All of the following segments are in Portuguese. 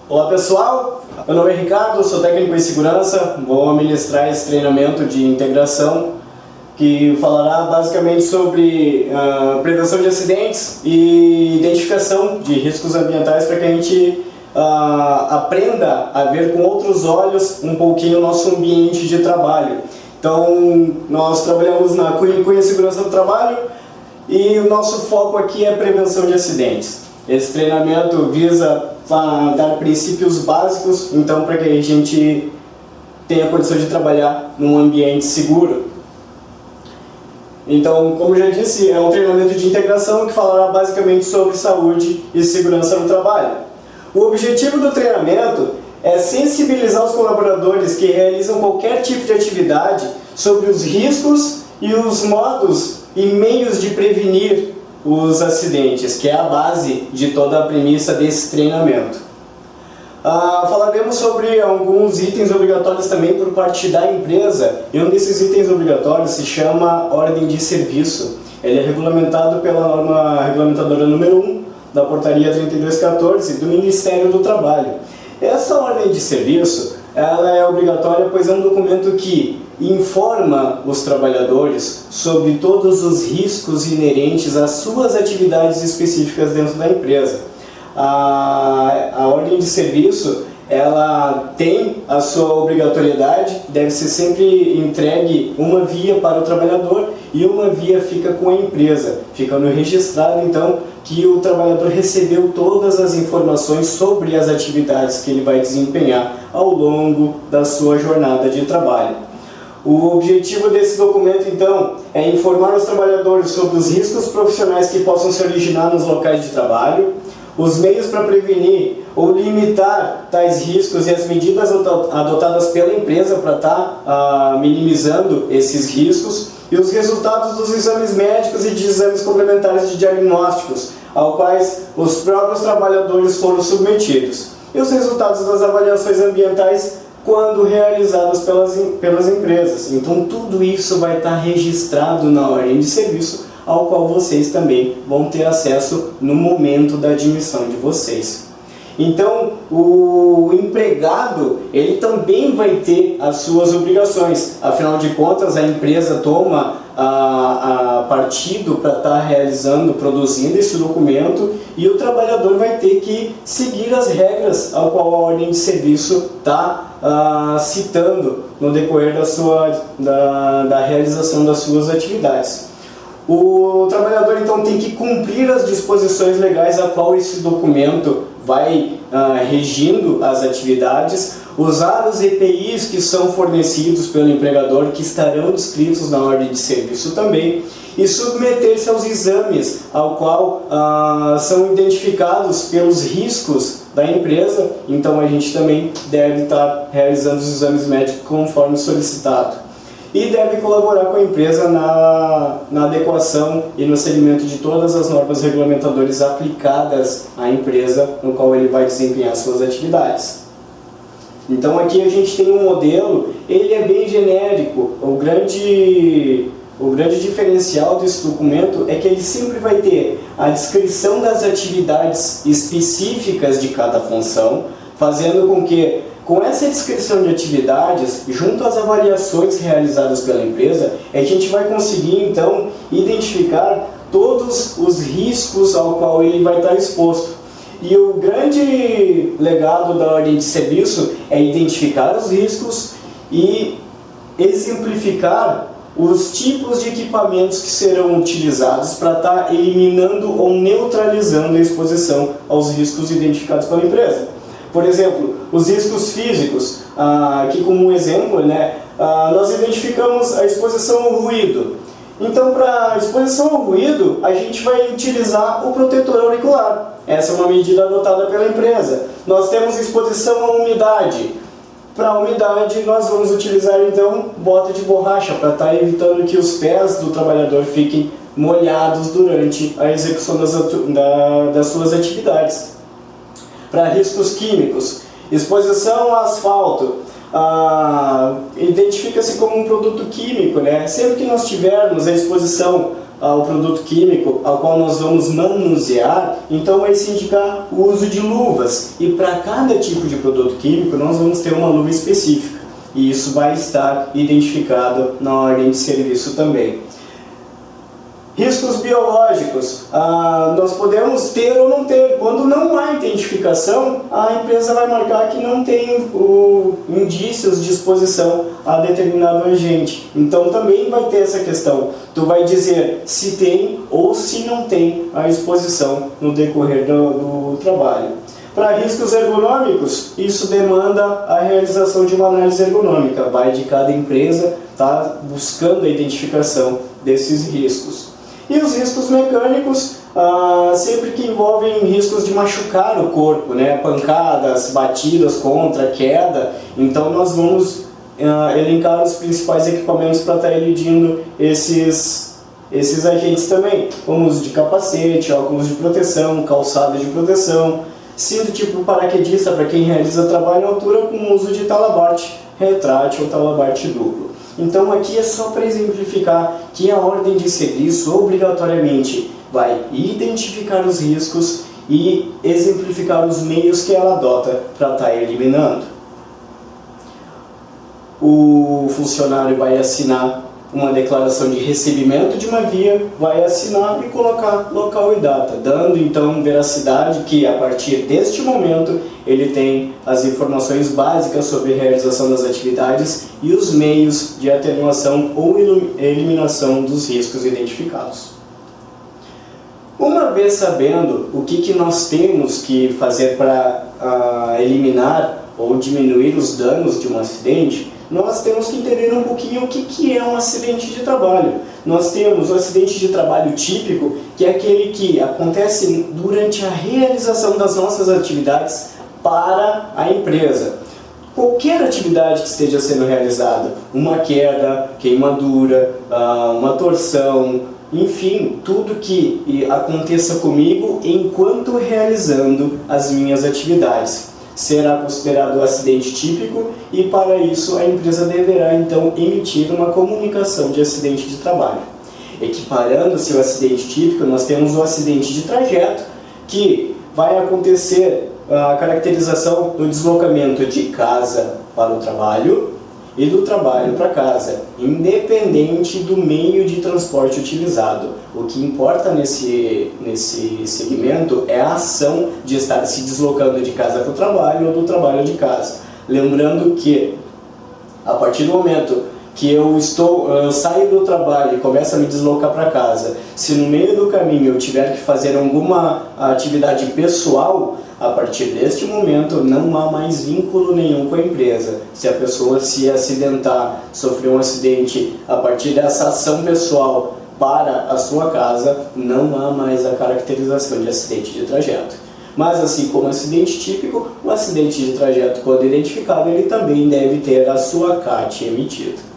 Olá pessoal, meu nome é Ricardo, sou técnico em segurança, vou ministrar esse treinamento de integração que falará basicamente sobre prevenção de acidentes e identificação de riscos ambientais para que a gente aprenda a ver com outros olhos um pouquinho o nosso ambiente de trabalho. Então, nós trabalhamos na Cunha Segurança do Trabalho e o nosso foco aqui é prevenção de acidentes. Esse treinamento visa dar princípios básicos, então, para que a gente tenha a condição de trabalhar num ambiente seguro. Então, como já disse, é um treinamento de integração que falará basicamente sobre saúde e segurança no trabalho. O objetivo do treinamento é sensibilizar os colaboradores que realizam qualquer tipo de atividade sobre os riscos e os modos e meios de prevenir os acidentes, que é a base de toda a premissa desse treinamento. Falaremos sobre alguns itens obrigatórios também por parte da empresa, e um desses itens obrigatórios se chama Ordem de Serviço. Ele é regulamentado pela norma regulamentadora número 1 da Portaria 3214 do Ministério do Trabalho. Essa Ordem de Serviço ela é obrigatória, pois é um documento que informa os trabalhadores sobre todos os riscos inerentes às suas atividades específicas dentro da empresa. A ordem de serviço ela tem a sua obrigatoriedade, deve ser sempre entregue uma via para o trabalhador e uma via fica com a empresa, ficando registrado então que o trabalhador recebeu todas as informações sobre as atividades que ele vai desempenhar ao longo da sua jornada de trabalho. O objetivo desse documento, então, é informar os trabalhadores sobre os riscos profissionais que possam se originar nos locais de trabalho, os meios para prevenir ou limitar tais riscos e as medidas adotadas pela empresa para estar minimizando esses riscos, e os resultados dos exames médicos e de exames complementares de diagnósticos, ao quais os próprios trabalhadores foram submetidos, e os resultados das avaliações ambientais quando realizadas pelas empresas. Então tudo isso vai estar registrado na ordem de serviço, ao qual vocês também vão ter acesso no momento da admissão de vocês. Então, o empregado, ele também vai ter as suas obrigações. Afinal de contas, a empresa toma partido para estar produzindo esse documento, e o trabalhador vai ter que seguir as regras ao qual a ordem de serviço está citando no decorrer da realização das suas atividades. O trabalhador então tem que cumprir as disposições legais a qual esse documento vai regindo as atividades, usar os EPIs que são fornecidos pelo empregador, que estarão descritos na ordem de serviço também, e submeter-se aos exames ao qual são identificados pelos riscos da empresa. Então a gente também deve estar realizando os exames médicos conforme solicitado. E deve colaborar com a empresa na adequação e no seguimento de todas as normas regulamentadoras aplicadas à empresa no qual ele vai desempenhar suas atividades. Então aqui a gente tem um modelo, ele é bem genérico. O grande diferencial desse documento é que ele sempre vai ter a descrição das atividades específicas de cada função, fazendo com que, com essa descrição de atividades, junto às avaliações realizadas pela empresa, a gente vai conseguir então identificar todos os riscos ao qual ele vai estar exposto. E o grande legado da ordem de serviço é identificar os riscos e exemplificar os tipos de equipamentos que serão utilizados para estar eliminando ou neutralizando a exposição aos riscos identificados pela empresa. Por exemplo, os riscos físicos, aqui como um exemplo, nós identificamos a exposição ao ruído. Então, para a exposição ao ruído, a gente vai utilizar o protetor auricular. Essa é uma medida adotada pela empresa. Nós temos exposição à umidade. Para a umidade, nós vamos utilizar então bota de borracha para estar evitando que os pés do trabalhador fiquem molhados durante a execução das suas atividades. Para riscos químicos, exposição ao asfalto, identifica-se como um produto químico, Sempre que nós tivermos a exposição ao produto químico ao qual nós vamos manusear, então vai se indicar o uso de luvas. E para cada tipo de produto químico nós vamos ter uma luva específica. E isso vai estar identificado na ordem de serviço também. Riscos biológicos, nós podemos ter ou não ter. Quando não há identificação, a empresa vai marcar que não tem indícios de exposição a determinado agente. Então também vai ter essa questão. Tu vai dizer se tem ou se não tem a exposição no decorrer do trabalho. Para riscos ergonômicos, isso demanda a realização de uma análise ergonômica. Vai de cada empresa estar buscando a identificação desses riscos. E os riscos mecânicos, sempre que envolvem riscos de machucar o corpo, né? Pancadas, batidas contra, queda. Então nós vamos elencar os principais equipamentos para estar elidindo esses agentes também, como uso de capacete, óculos de proteção, calçado de proteção, cinto tipo paraquedista para quem realiza trabalho em altura com uso de talabarte retrátil ou talabarte duplo. Então aqui é só para exemplificar que a ordem de serviço obrigatoriamente vai identificar os riscos e exemplificar os meios que ela adota para estar eliminando. O funcionário vai assinar uma declaração de recebimento de uma via, vai assinar e colocar local e data, dando então veracidade que a partir deste momento ele tem as informações básicas sobre a realização das atividades e os meios de atenuação ou eliminação dos riscos identificados. Uma vez sabendo o que nós temos que fazer para eliminar ou diminuir os danos de um acidente, nós temos que entender um pouquinho o que é um acidente de trabalho. Nós temos o acidente de trabalho típico, que é aquele que acontece durante a realização das nossas atividades para a empresa. Qualquer atividade que esteja sendo realizada, uma queda, queimadura, uma torção, enfim, tudo que aconteça comigo enquanto realizando as minhas atividades será considerado acidente típico e para isso a empresa deverá então emitir uma comunicação de acidente de trabalho. Equiparando-se ao acidente típico, nós temos o acidente de trajeto, que vai acontecer a caracterização do deslocamento de casa para o trabalho e do trabalho para casa, independente do meio de transporte utilizado. O que importa nesse segmento é a ação de estar se deslocando de casa para o trabalho ou do trabalho de casa. Lembrando que, a partir do momento que eu saio do trabalho e começo a me deslocar para casa, se no meio do caminho eu tiver que fazer alguma atividade pessoal, a partir deste momento não há mais vínculo nenhum com a empresa. Se a pessoa se acidentar, sofrer um acidente a partir dessa ação pessoal para a sua casa, não há mais a caracterização de acidente de trajeto. Mas assim como acidente típico, o acidente de trajeto, quando identificado, ele também deve ter a sua CAT emitida.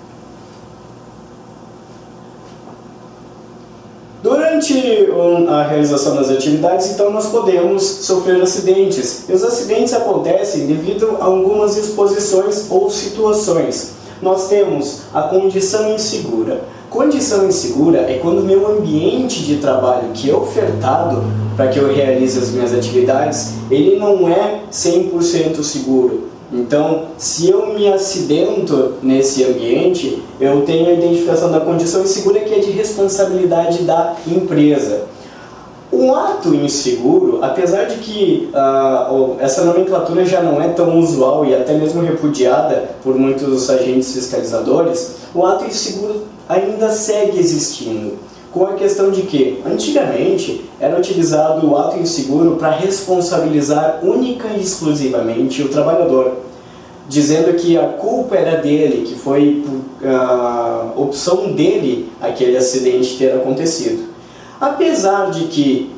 Durante a realização das atividades, então, nós podemos sofrer acidentes. E os acidentes acontecem devido a algumas exposições ou situações. Nós temos a condição insegura. Condição insegura é quando o meu ambiente de trabalho que é ofertado para que eu realize as minhas atividades, ele não é 100% seguro. Então, se eu me acidento nesse ambiente, eu tenho a identificação da condição insegura, que é de responsabilidade da empresa. O ato inseguro, apesar de que essa nomenclatura já não é tão usual e até mesmo repudiada por muitos agentes fiscalizadores, o ato inseguro ainda segue existindo, com a questão de que, antigamente, era utilizado o ato inseguro para responsabilizar única e exclusivamente o trabalhador, dizendo que a culpa era dele, que foi a opção dele aquele acidente ter acontecido. Apesar de que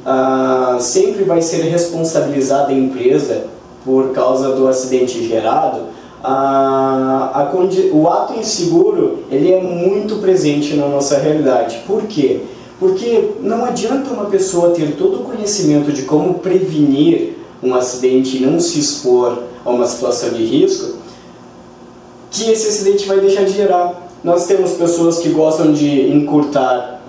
sempre vai ser responsabilizada a empresa por causa do acidente gerado, o ato inseguro ele é muito presente na nossa realidade. Por quê? Porque não adianta uma pessoa ter todo o conhecimento de como prevenir um acidente e não se expor a uma situação de risco, que esse acidente vai deixar de gerar. Nós temos pessoas que gostam de encurtar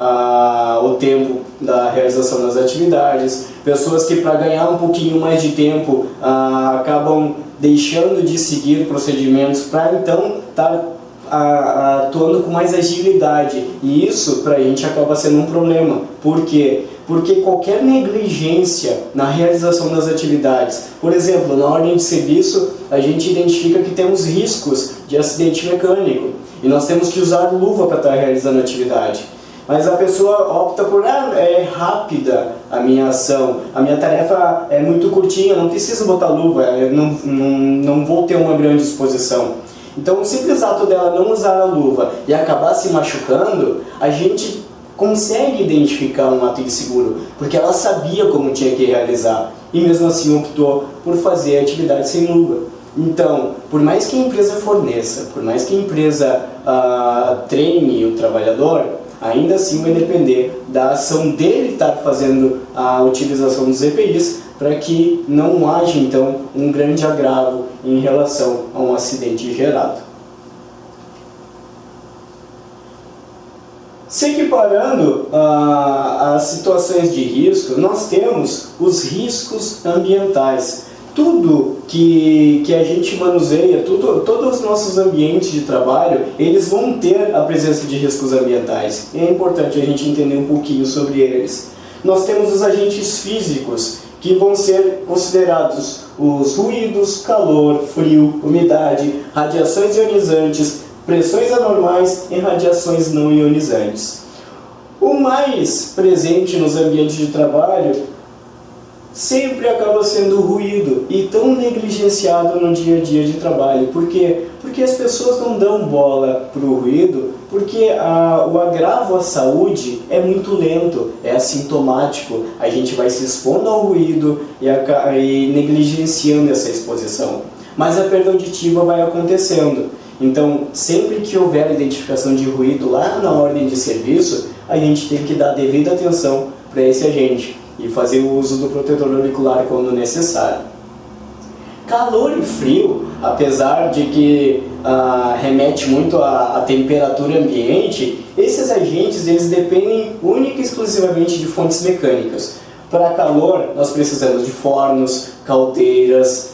o tempo da realização das atividades, pessoas que para ganhar um pouquinho mais de tempo acabam deixando de seguir procedimentos para então estar atuando com mais agilidade, e isso para a gente acaba sendo um problema. Por quê? Porque qualquer negligência na realização das atividades, por exemplo, na ordem de serviço, a gente identifica que temos riscos de acidente mecânico e nós temos que usar luva para estar realizando a atividade. Mas a pessoa opta por, é rápida a minha ação, a minha tarefa é muito curtinha, não preciso botar luva, eu não vou ter uma grande exposição. Então, o simples ato dela não usar a luva e acabar se machucando, a gente consegue identificar um ato inseguro, porque ela sabia como tinha que realizar e mesmo assim optou por fazer a atividade sem luva. Então, por mais que a empresa forneça, por mais que a empresa treine o trabalhador, ainda assim vai depender da ação dele estar fazendo a utilização dos EPIs para que não haja então um grande agravo em relação a um acidente gerado. Se equiparando às situações de risco, nós temos os riscos ambientais. Tudo que a gente manuseia, todos os nossos ambientes de trabalho, eles vão ter a presença de riscos ambientais. E é importante a gente entender um pouquinho sobre eles. Nós temos os agentes físicos, que vão ser considerados os ruídos, calor, frio, umidade, radiações ionizantes, pressões anormais e radiações não ionizantes. O mais presente nos ambientes de trabalho sempre acaba sendo o ruído, e tão negligenciado no dia a dia de trabalho. Por quê? Porque as pessoas não dão bola para o ruído, porque o agravo à saúde é muito lento, é assintomático. A gente vai se expondo ao ruído e negligenciando essa exposição. Mas a perda auditiva vai acontecendo. Então, sempre que houver identificação de ruído lá na ordem de serviço, a gente tem que dar devida atenção para esse agente e fazer o uso do protetor auricular quando necessário. Calor e frio, apesar de que remete muito à temperatura ambiente, esses agentes eles dependem única e exclusivamente de fontes mecânicas. Para calor, nós precisamos de fornos, caldeiras,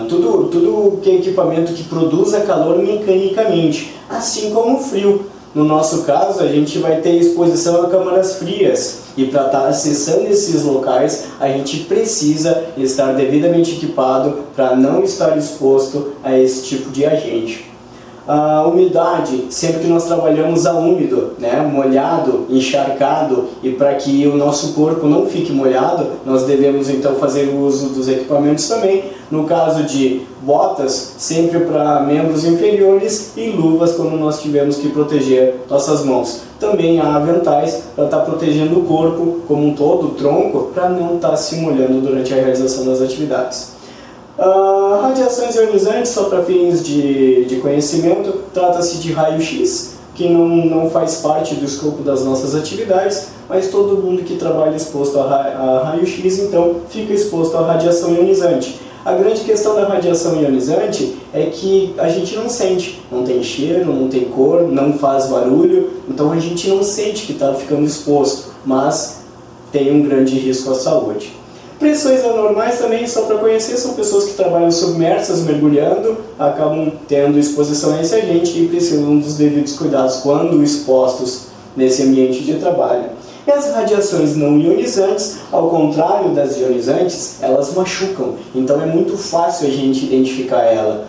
tudo que é equipamento que produza calor mecanicamente, assim como o frio. No nosso caso, a gente vai ter exposição a câmaras frias, e para estar acessando esses locais, a gente precisa estar devidamente equipado para não estar exposto a esse tipo de agente. A umidade, sempre que nós trabalhamos a úmido, molhado, encharcado, e para que o nosso corpo não fique molhado, nós devemos então fazer o uso dos equipamentos também. No caso de botas, sempre para membros inferiores, e luvas quando nós tivermos que proteger nossas mãos. Também há aventais para estar protegendo o corpo como um todo, o tronco, para não estar se molhando durante a realização das atividades. Radiações ionizantes, só para fins de conhecimento, trata-se de raio-x, que não faz parte do escopo das nossas atividades, mas todo mundo que trabalha exposto a raio-x, então, fica exposto à radiação ionizante. A grande questão da radiação ionizante é que a gente não sente, não tem cheiro, não tem cor, não faz barulho, então a gente não sente que está ficando exposto, mas tem um grande risco à saúde. Pressões anormais também, só para conhecer, são pessoas que trabalham submersas, mergulhando, acabam tendo exposição a esse agente e precisam dos devidos cuidados quando expostos nesse ambiente de trabalho. E as radiações não ionizantes, ao contrário das ionizantes, elas machucam, então é muito fácil a gente identificar ela.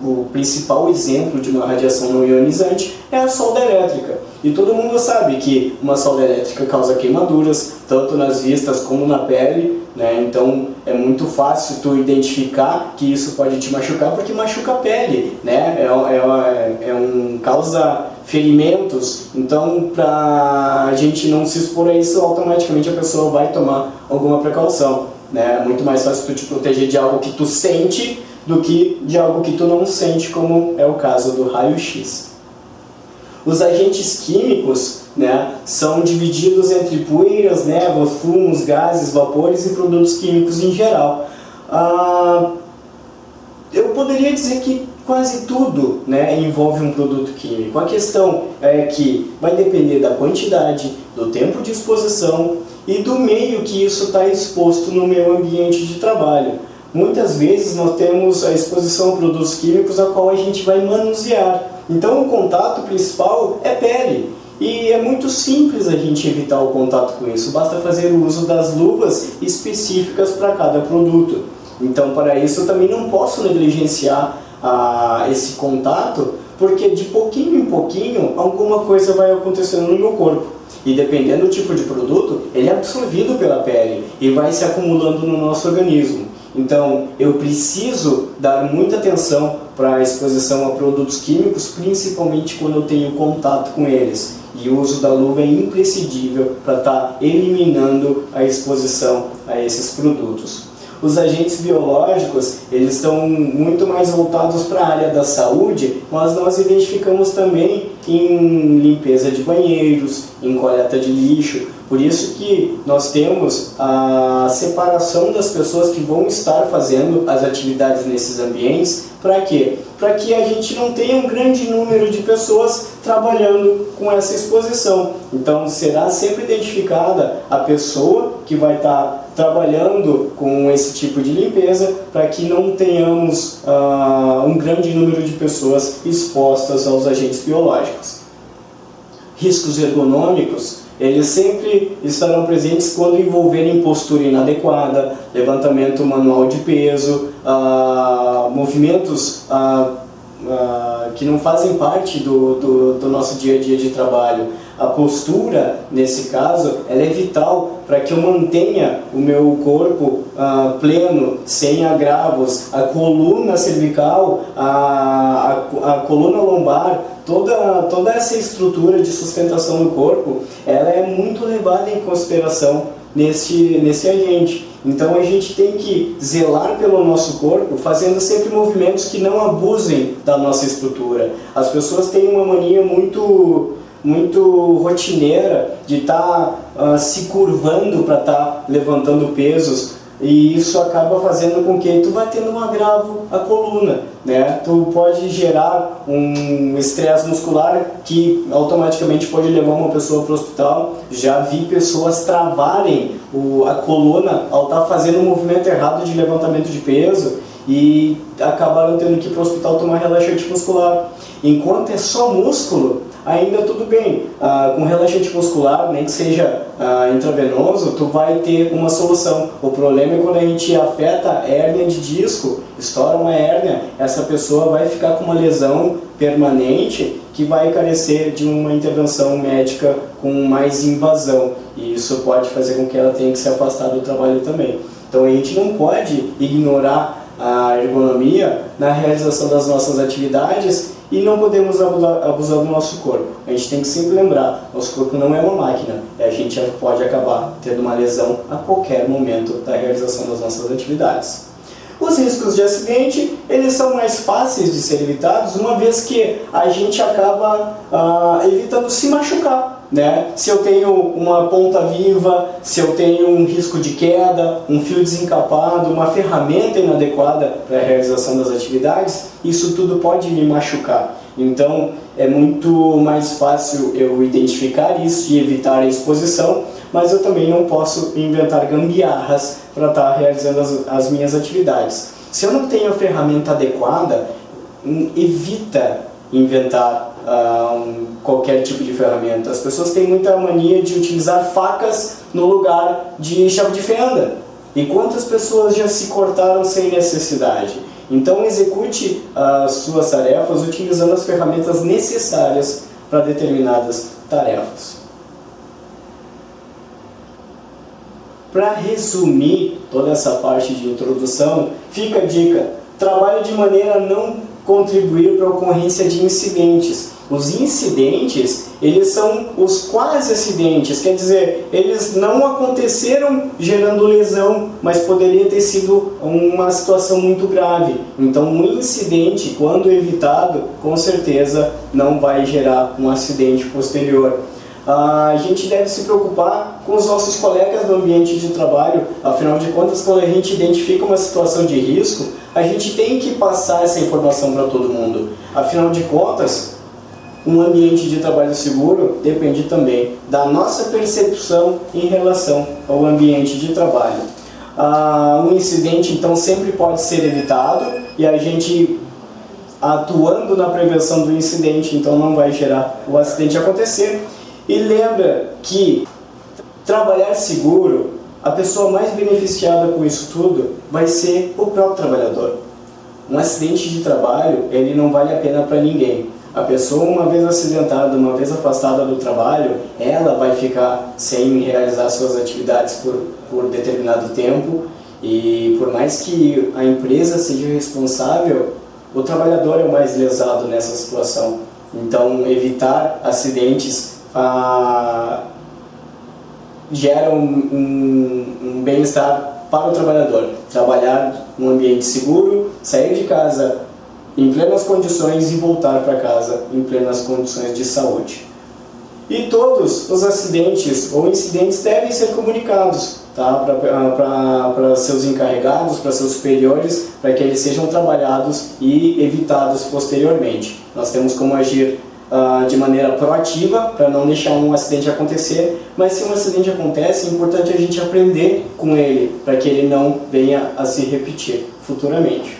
O principal exemplo de uma radiação não ionizante é a solda elétrica. E todo mundo sabe que uma solda elétrica causa queimaduras, tanto nas vistas como na pele, Então é muito fácil tu identificar que isso pode te machucar, porque machuca a pele, causa ferimentos. Então, para a gente não se expor a isso, automaticamente a pessoa vai tomar alguma precaução, É muito mais fácil tu te proteger de algo que tu sente do que de algo que tu não sente, como é o caso do raio-x. Os agentes químicos, são divididos entre poeiras, névoas, fumos, gases, vapores e produtos químicos em geral. Eu poderia dizer que quase tudo, né, envolve um produto químico. A questão é que vai depender da quantidade, do tempo de exposição e do meio que isso está exposto no meu ambiente de trabalho. Muitas vezes nós temos a exposição a produtos químicos a qual a gente vai manusear. Então o contato principal é pele. E é muito simples a gente evitar o contato com isso. Basta fazer o uso das luvas específicas para cada produto. Então para isso eu também não posso negligenciar esse contato, porque de pouquinho em pouquinho alguma coisa vai acontecendo no meu corpo. E dependendo do tipo de produto, ele é absorvido pela pele e vai se acumulando no nosso organismo. Então, eu preciso dar muita atenção para a exposição a produtos químicos, principalmente quando eu tenho contato com eles. E o uso da luva é imprescindível para estar eliminando a exposição a esses produtos. Os agentes biológicos, eles estão muito mais voltados para a área da saúde, mas nós identificamos também em limpeza de banheiros, em coleta de lixo. Por isso que nós temos a separação das pessoas que vão estar fazendo as atividades nesses ambientes. Para quê? Para que a gente não tenha um grande número de pessoas trabalhando com essa exposição. Então será sempre identificada a pessoa que vai estar trabalhando com esse tipo de limpeza, para que não tenhamos um grande número de pessoas expostas aos agentes biológicos. Riscos ergonômicos, eles sempre estarão presentes quando envolverem postura inadequada, levantamento manual de peso, movimentos que não fazem parte do nosso dia a dia de trabalho. A postura, nesse caso, ela é vital para que eu mantenha o meu corpo pleno, sem agravos, a coluna cervical, a coluna lombar, toda essa estrutura de sustentação do corpo, ela é muito levada em consideração nesse agente. Então a gente tem que zelar pelo nosso corpo, fazendo sempre movimentos que não abusem da nossa estrutura. As pessoas têm uma mania muito rotineira de estar se curvando para estar levantando pesos, e isso acaba fazendo com que tu vá tendo um agravo à coluna, né? Tu pode gerar um estresse muscular que automaticamente pode levar uma pessoa para o hospital. Já vi pessoas travarem a coluna ao estar fazendo um movimento errado de levantamento de peso e acabaram tendo que ir para o hospital tomar relaxante muscular. Enquanto é só músculo, ainda tudo bem. Com relaxante muscular, nem que seja intravenoso, tu vai ter uma solução. O problema é quando a gente afeta a hérnia de disco, estoura uma hérnia, essa pessoa vai ficar com uma lesão permanente que vai carecer de uma intervenção médica com mais invasão. E isso pode fazer com que ela tenha que se afastar do trabalho também. Então a gente não pode ignorar a ergonomia na realização das nossas atividades e não podemos abusar do nosso corpo. A gente tem que sempre lembrar, nosso corpo não é uma máquina, e a gente pode acabar tendo uma lesão a qualquer momento da realização das nossas atividades. Os riscos de acidente, eles são mais fáceis de ser evitados, uma vez que a gente acaba evitando se machucar, né? Se eu tenho uma ponta viva, se eu tenho um risco de queda, um fio desencapado, uma ferramenta inadequada para a realização das atividades, isso tudo pode me machucar. Então é muito mais fácil eu identificar isso e evitar a exposição, mas eu também não posso inventar gambiarras para estar realizando as minhas atividades. Se eu não tenho a ferramenta adequada, evita inventar qualquer tipo de ferramenta. As pessoas têm muita mania de utilizar facas no lugar de chave de fenda. E quantas pessoas já se cortaram sem necessidade? Então execute as suas tarefas utilizando as ferramentas necessárias para determinadas tarefas. Para resumir toda essa parte de introdução, fica a dica: trabalhe de maneira a não contribuir para a ocorrência de incidentes. Os incidentes, eles são os quase acidentes, quer dizer, eles não aconteceram gerando lesão, mas poderia ter sido uma situação muito grave. Então, um incidente, quando evitado, com certeza não vai gerar um acidente posterior. A gente deve se preocupar com os nossos colegas do ambiente de trabalho. Afinal de contas, quando a gente identifica uma situação de risco, a gente tem que passar essa informação para todo mundo. Afinal de contas, um ambiente de trabalho seguro depende também da nossa percepção em relação ao ambiente de trabalho. Um incidente, então, sempre pode ser evitado e a gente, atuando na prevenção do incidente, então não vai gerar o acidente acontecer. E lembra que trabalhar seguro, a pessoa mais beneficiada com isso tudo vai ser o próprio trabalhador. Um acidente de trabalho, ele não vale a pena para ninguém. A pessoa, uma vez acidentada, uma vez afastada do trabalho, ela vai ficar sem realizar suas atividades por determinado tempo, e por mais que a empresa seja responsável, o trabalhador é o mais lesado nessa situação. Então, evitar acidentes gera um bem-estar para o trabalhador. Trabalhar num ambiente seguro, sair de casa em plenas condições e voltar para casa em plenas condições de saúde. E todos os acidentes ou incidentes devem ser comunicados, tá? Para seus encarregados, para seus superiores, para que eles sejam trabalhados e evitados posteriormente. Nós temos como agir de maneira proativa para não deixar um acidente acontecer, mas se um acidente acontece, é importante a gente aprender com ele para que ele não venha a se repetir futuramente.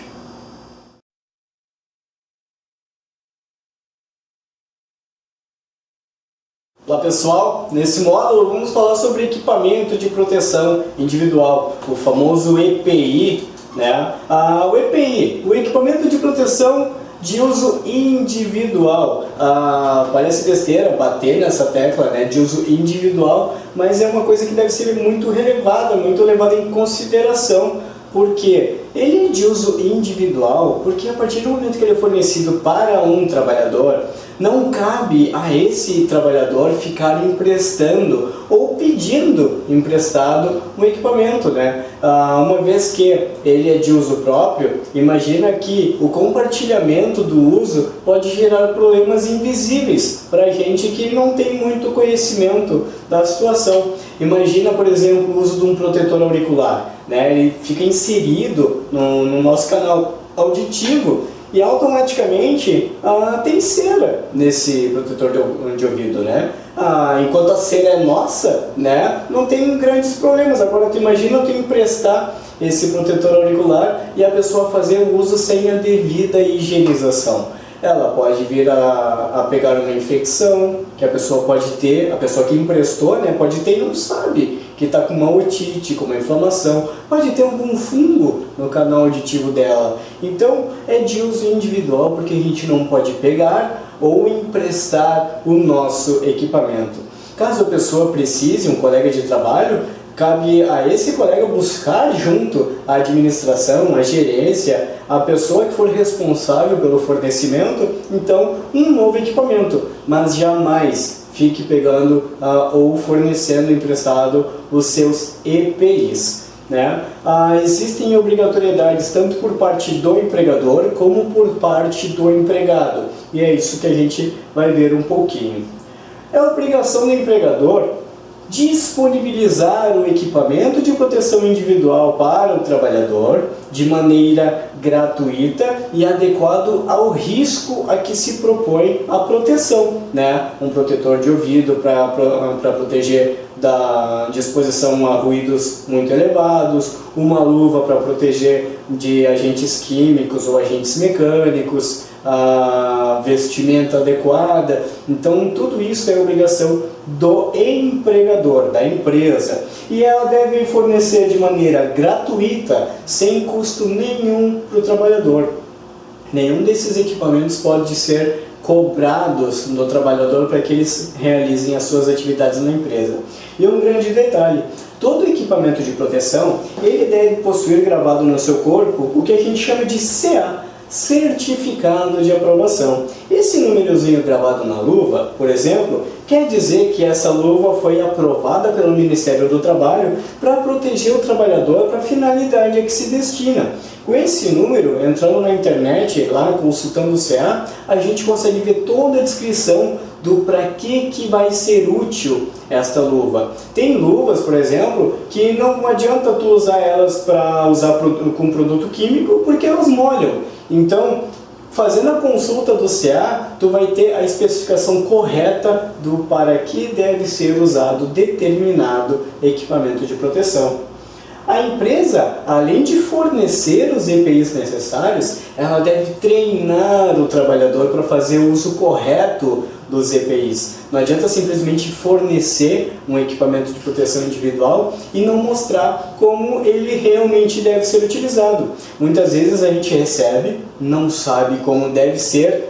Olá pessoal, nesse módulo vamos falar sobre equipamento de proteção individual, o famoso EPI, né? O EPI, o equipamento de proteção de uso individual. Parece besteira bater nessa tecla, né, de uso individual, mas é uma coisa que deve ser muito relevada, muito levada em consideração. Porque ele é de uso individual, porque a partir do momento que ele é fornecido para um trabalhador, não cabe a esse trabalhador ficar emprestando ou pedindo emprestado um equipamento, né? Uma vez que ele é de uso próprio, imagina que o compartilhamento do uso pode gerar problemas invisíveis para a gente que não tem muito conhecimento da situação. Imagina, por exemplo, o uso de um protetor auricular, né? Ele fica inserido no nosso canal auditivo e automaticamente tem cera nesse protetor de ouvido, né? Enquanto a cera é nossa, né, não tem grandes problemas. Agora tu imagina tu emprestar esse protetor auricular e a pessoa fazer o uso sem a devida higienização. Ela pode vir a pegar uma infecção que a pessoa pode ter, a pessoa que emprestou, né, pode ter e não sabe que está com uma otite, com uma inflamação, pode ter algum fungo no canal auditivo dela. Então é de uso individual, porque a gente não pode pegar ou emprestar o nosso equipamento. Caso a pessoa precise, um colega de trabalho, cabe a esse colega buscar junto à administração, à gerência, a pessoa que for responsável pelo fornecimento, então, um novo equipamento, mas jamais fique pegando ou fornecendo emprestado os seus EPIs, né? Existem obrigatoriedades tanto por parte do empregador como por parte do empregado, e é isso que a gente vai ver um pouquinho. É obrigação do empregador disponibilizar o equipamento de proteção individual para o trabalhador de maneira gratuita e adequado ao risco a que se propõe a proteção, né? Um protetor de ouvido para proteger de exposição a ruídos muito elevados, uma luva para proteger de agentes químicos ou agentes mecânicos, a vestimenta adequada. Então tudo isso é obrigação do empregador, da empresa, e ela deve fornecer de maneira gratuita, sem custo nenhum para o trabalhador. Nenhum desses equipamentos pode ser cobrados do trabalhador para que eles realizem as suas atividades na empresa. E um grande detalhe: todo equipamento de proteção, ele deve possuir gravado no seu corpo o que a gente chama de CA, Certificado de Aprovação. Esse númerozinho gravado na luva, por exemplo, quer dizer que essa luva foi aprovada pelo Ministério do Trabalho para proteger o trabalhador para a finalidade a que se destina. Com esse número, entrando na internet, lá consultando o CA, a gente consegue ver toda a descrição do para que vai ser útil esta luva. Tem luvas, por exemplo, que não adianta tu usar elas para usar com produto químico porque elas molham. Então, fazendo a consulta do CA, tu vai ter a especificação correta do para que deve ser usado determinado equipamento de proteção. A empresa, além de fornecer os EPIs necessários, ela deve treinar o trabalhador para fazer o uso correto dos EPIs. Não adianta simplesmente fornecer um equipamento de proteção individual e não mostrar como ele realmente deve ser utilizado. Muitas vezes a gente recebe, não sabe como deve ser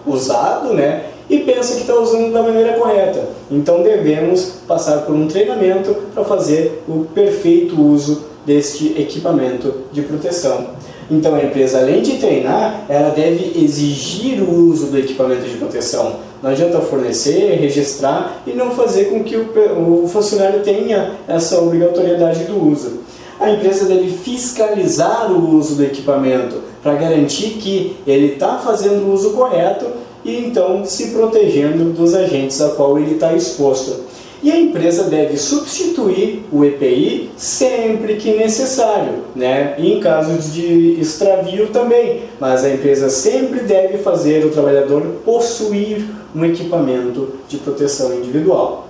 usado, né? E pensa que está usando da maneira correta. Então devemos passar por um treinamento para fazer o perfeito uso deste equipamento de proteção. Então a empresa, além de treinar, ela deve exigir o uso do equipamento de proteção. Não adianta fornecer, registrar e não fazer com que o funcionário tenha essa obrigatoriedade do uso. A empresa deve fiscalizar o uso do equipamento para garantir que ele está fazendo o uso correto e então se protegendo dos agentes a qual ele está exposto. E a empresa deve substituir o EPI sempre que necessário, né? E em caso de extravio também, mas a empresa sempre deve fazer o trabalhador possuir um equipamento de proteção individual.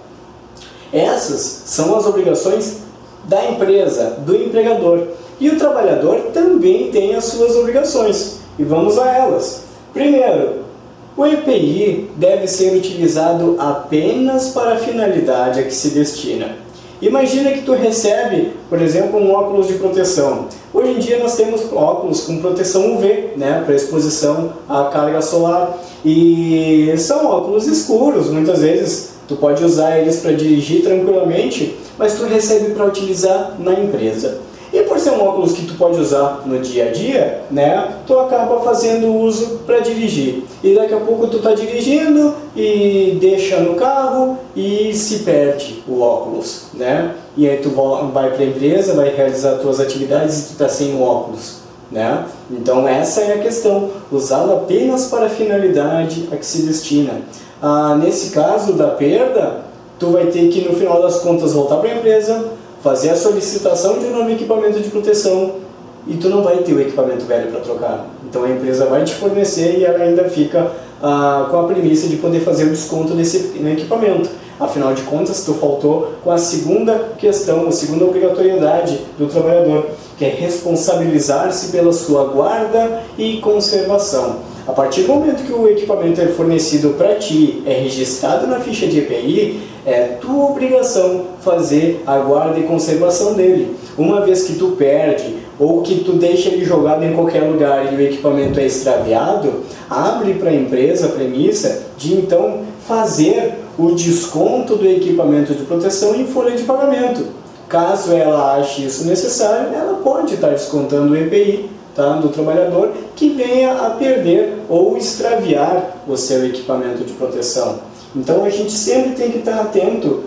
Essas são as obrigações da empresa, do empregador. E o trabalhador também tem as suas obrigações, e vamos a elas. Primeiro, o EPI deve ser utilizado apenas para a finalidade a que se destina. Imagina que tu recebe, por exemplo, um óculos de proteção. Hoje em dia nós temos óculos com proteção UV, né, para exposição à carga solar. E são óculos escuros, muitas vezes tu pode usar eles para dirigir tranquilamente, mas tu recebe para utilizar na empresa. E por ser um óculos que tu pode usar no dia a dia, né, tu acaba fazendo uso para dirigir. E daqui a pouco tu está dirigindo e deixa no carro e se perde o óculos, né? E aí tu vai para a empresa, vai realizar as tuas atividades e tu está sem o óculos, né? Então essa é a questão, usá-lo apenas para a finalidade a que se destina. Nesse caso da perda, tu vai ter que no final das contas voltar para a empresa, fazer a solicitação de um novo equipamento de proteção e tu não vai ter o equipamento velho para trocar. Então a empresa vai te fornecer e ela ainda fica com a premissa de poder fazer o desconto nesse equipamento. Afinal de contas, tu faltou com a segunda questão, a segunda obrigatoriedade do trabalhador, que é responsabilizar-se pela sua guarda e conservação. A partir do momento que o equipamento é fornecido para ti, é registrado na ficha de EPI, é tua obrigação fazer a guarda e conservação dele. Uma vez que tu perde ou que tu deixa ele jogado em qualquer lugar e o equipamento é extraviado, abre para a empresa a premissa de então fazer o desconto do equipamento de proteção em folha de pagamento. Caso ela ache isso necessário, ela pode estar descontando o EPI, do trabalhador que venha a perder ou extraviar o seu equipamento de proteção. Então a gente sempre tem que estar atento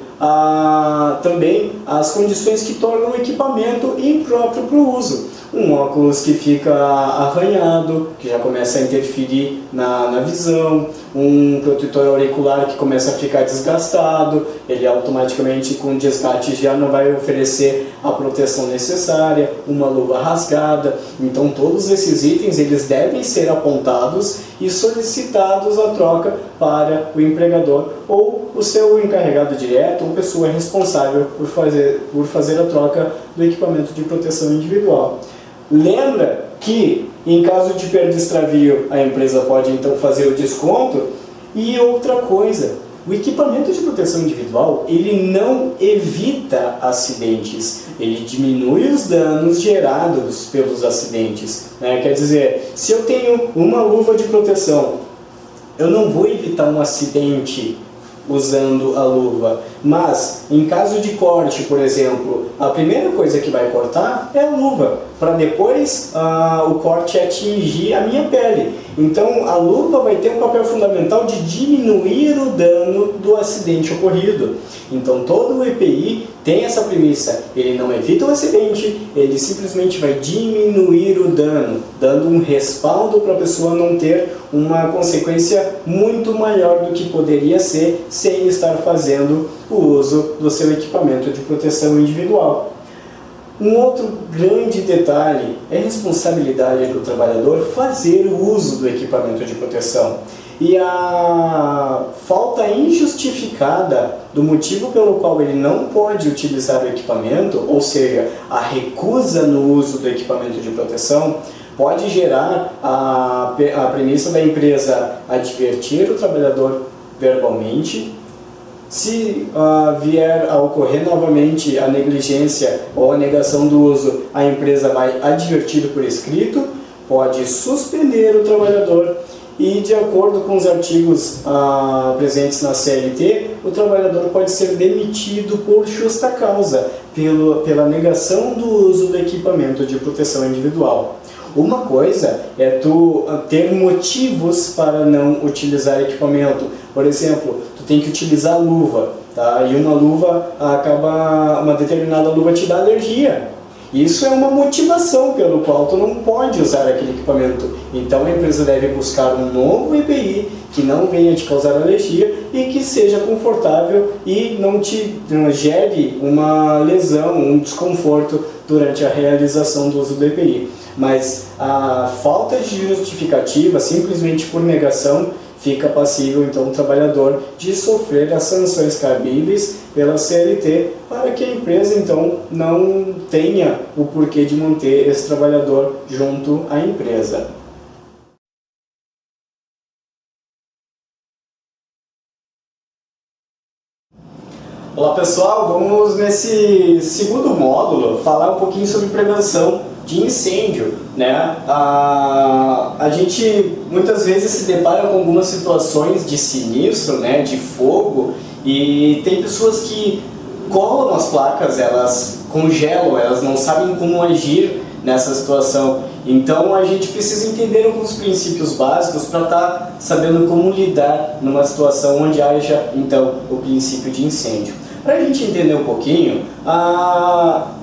também às condições que tornam o equipamento impróprio para o uso. Um óculos que fica arranhado, que já começa a interferir na visão, um protetor auricular que começa a ficar desgastado, ele automaticamente com desgaste já não vai oferecer a proteção necessária, uma luva rasgada. Então todos esses itens eles devem ser apontados e solicitados a troca para o empregador ou o seu encarregado direto ou pessoa responsável por fazer a troca do equipamento de proteção individual. Lembra que, em caso de perda e extravio, a empresa pode então fazer o desconto. E outra coisa, o equipamento de proteção individual, ele não evita acidentes, ele diminui os danos gerados pelos acidentes, né? Quer dizer, se eu tenho uma luva de proteção, eu não vou evitar um acidente usando a luva, Mas, em caso de corte, por exemplo, a primeira coisa que vai cortar é a luva, para depois o corte atingir a minha pele. Então, a luva vai ter um papel fundamental de diminuir o dano do acidente ocorrido. Então, todo o EPI tem essa premissa, ele não evita o acidente, ele simplesmente vai diminuir o dano, dando um respaldo para a pessoa não ter uma consequência muito maior do que poderia ser sem estar fazendo o uso do seu equipamento de proteção individual. Um outro grande detalhe é a responsabilidade do trabalhador fazer o uso do equipamento de proteção. E a falta injustificada do motivo pelo qual ele não pode utilizar o equipamento, ou seja, a recusa no uso do equipamento de proteção, pode gerar a premissa da empresa advertir o trabalhador verbalmente. Se vier a ocorrer novamente a negligência ou a negação do uso, a empresa vai advertir por escrito, pode suspender o trabalhador e, de acordo com os artigos presentes na CLT, o trabalhador pode ser demitido por justa causa pela negação do uso do equipamento de proteção individual. Uma coisa é tu ter motivos para não utilizar equipamento. Por exemplo, tu tem que utilizar luva, tá? E uma determinada luva te dá alergia. Isso é uma motivação pelo qual tu não pode usar aquele equipamento. Então a empresa deve buscar um novo EPI que não venha te causar alergia e que seja confortável e não te gere uma lesão, um desconforto durante a realização do uso do EPI. Mas a falta de justificativa, simplesmente por negação, fica passível então o trabalhador de sofrer as sanções cabíveis pela CLT, para que a empresa então não tenha o porquê de manter esse trabalhador junto à empresa. Olá pessoal, vamos nesse segundo módulo falar um pouquinho sobre prevenção de incêndio, né? A gente muitas vezes se depara com algumas situações de sinistro, né? De fogo, e tem pessoas que colam as placas, elas congelam, elas não sabem como agir nessa situação. Então a gente precisa entender alguns princípios básicos para estar sabendo como lidar numa situação onde haja então o princípio de incêndio. Para a gente entender um pouquinho,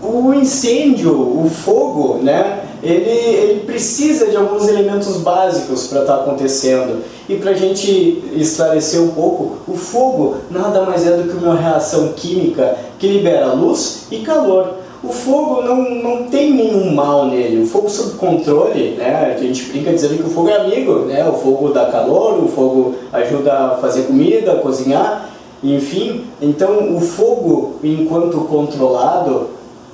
o incêndio, o fogo, né, ele precisa de alguns elementos básicos para estar acontecendo. E para a gente esclarecer um pouco, o fogo nada mais é do que uma reação química que libera luz e calor. O fogo não tem nenhum mal nele, o fogo sob controle, né? A gente brinca dizendo que o fogo é amigo, né? O fogo dá calor, o fogo ajuda a fazer comida, a cozinhar. Enfim, então o fogo, enquanto controlado,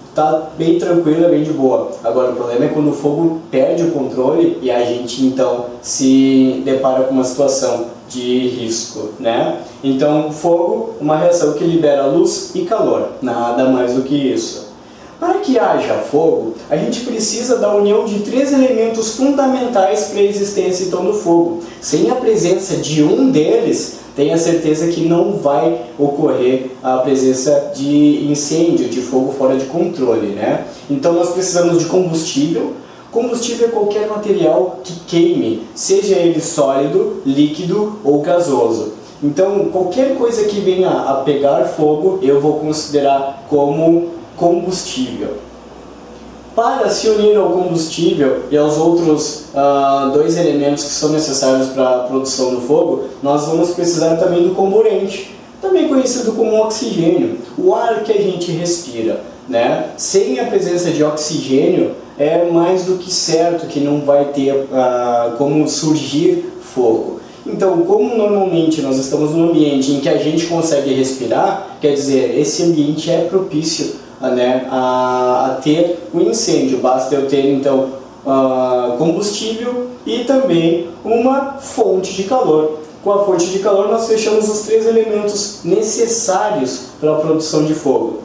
está bem tranquilo, é bem de boa. Agora o problema é quando o fogo perde o controle e a gente então se depara com uma situação de risco, né? Então o fogo, uma reação que libera luz e calor, nada mais do que isso. Para que haja fogo, a gente precisa da união de três elementos fundamentais para a existência então do fogo. Sem a presença de um deles, tenha certeza que não vai ocorrer a presença de incêndio, de fogo fora de controle, né? Então nós precisamos de combustível. Combustível é qualquer material que queime, seja ele sólido, líquido ou gasoso. Então qualquer coisa que venha a pegar fogo, eu vou considerar como combustível. Para se unir ao combustível e aos outros dois elementos que são necessários para a produção do fogo, nós vamos precisar também do comburente, também conhecido como oxigênio, o ar que a gente respira, né? Sem a presença de oxigênio, é mais do que certo que não vai ter como surgir fogo. Então, como normalmente nós estamos num ambiente em que a gente consegue respirar, quer dizer, esse ambiente é propício a ter um incêndio. Basta eu ter então combustível e também uma fonte de calor. Com a fonte de calor nós fechamos os três elementos necessários para a produção de fogo: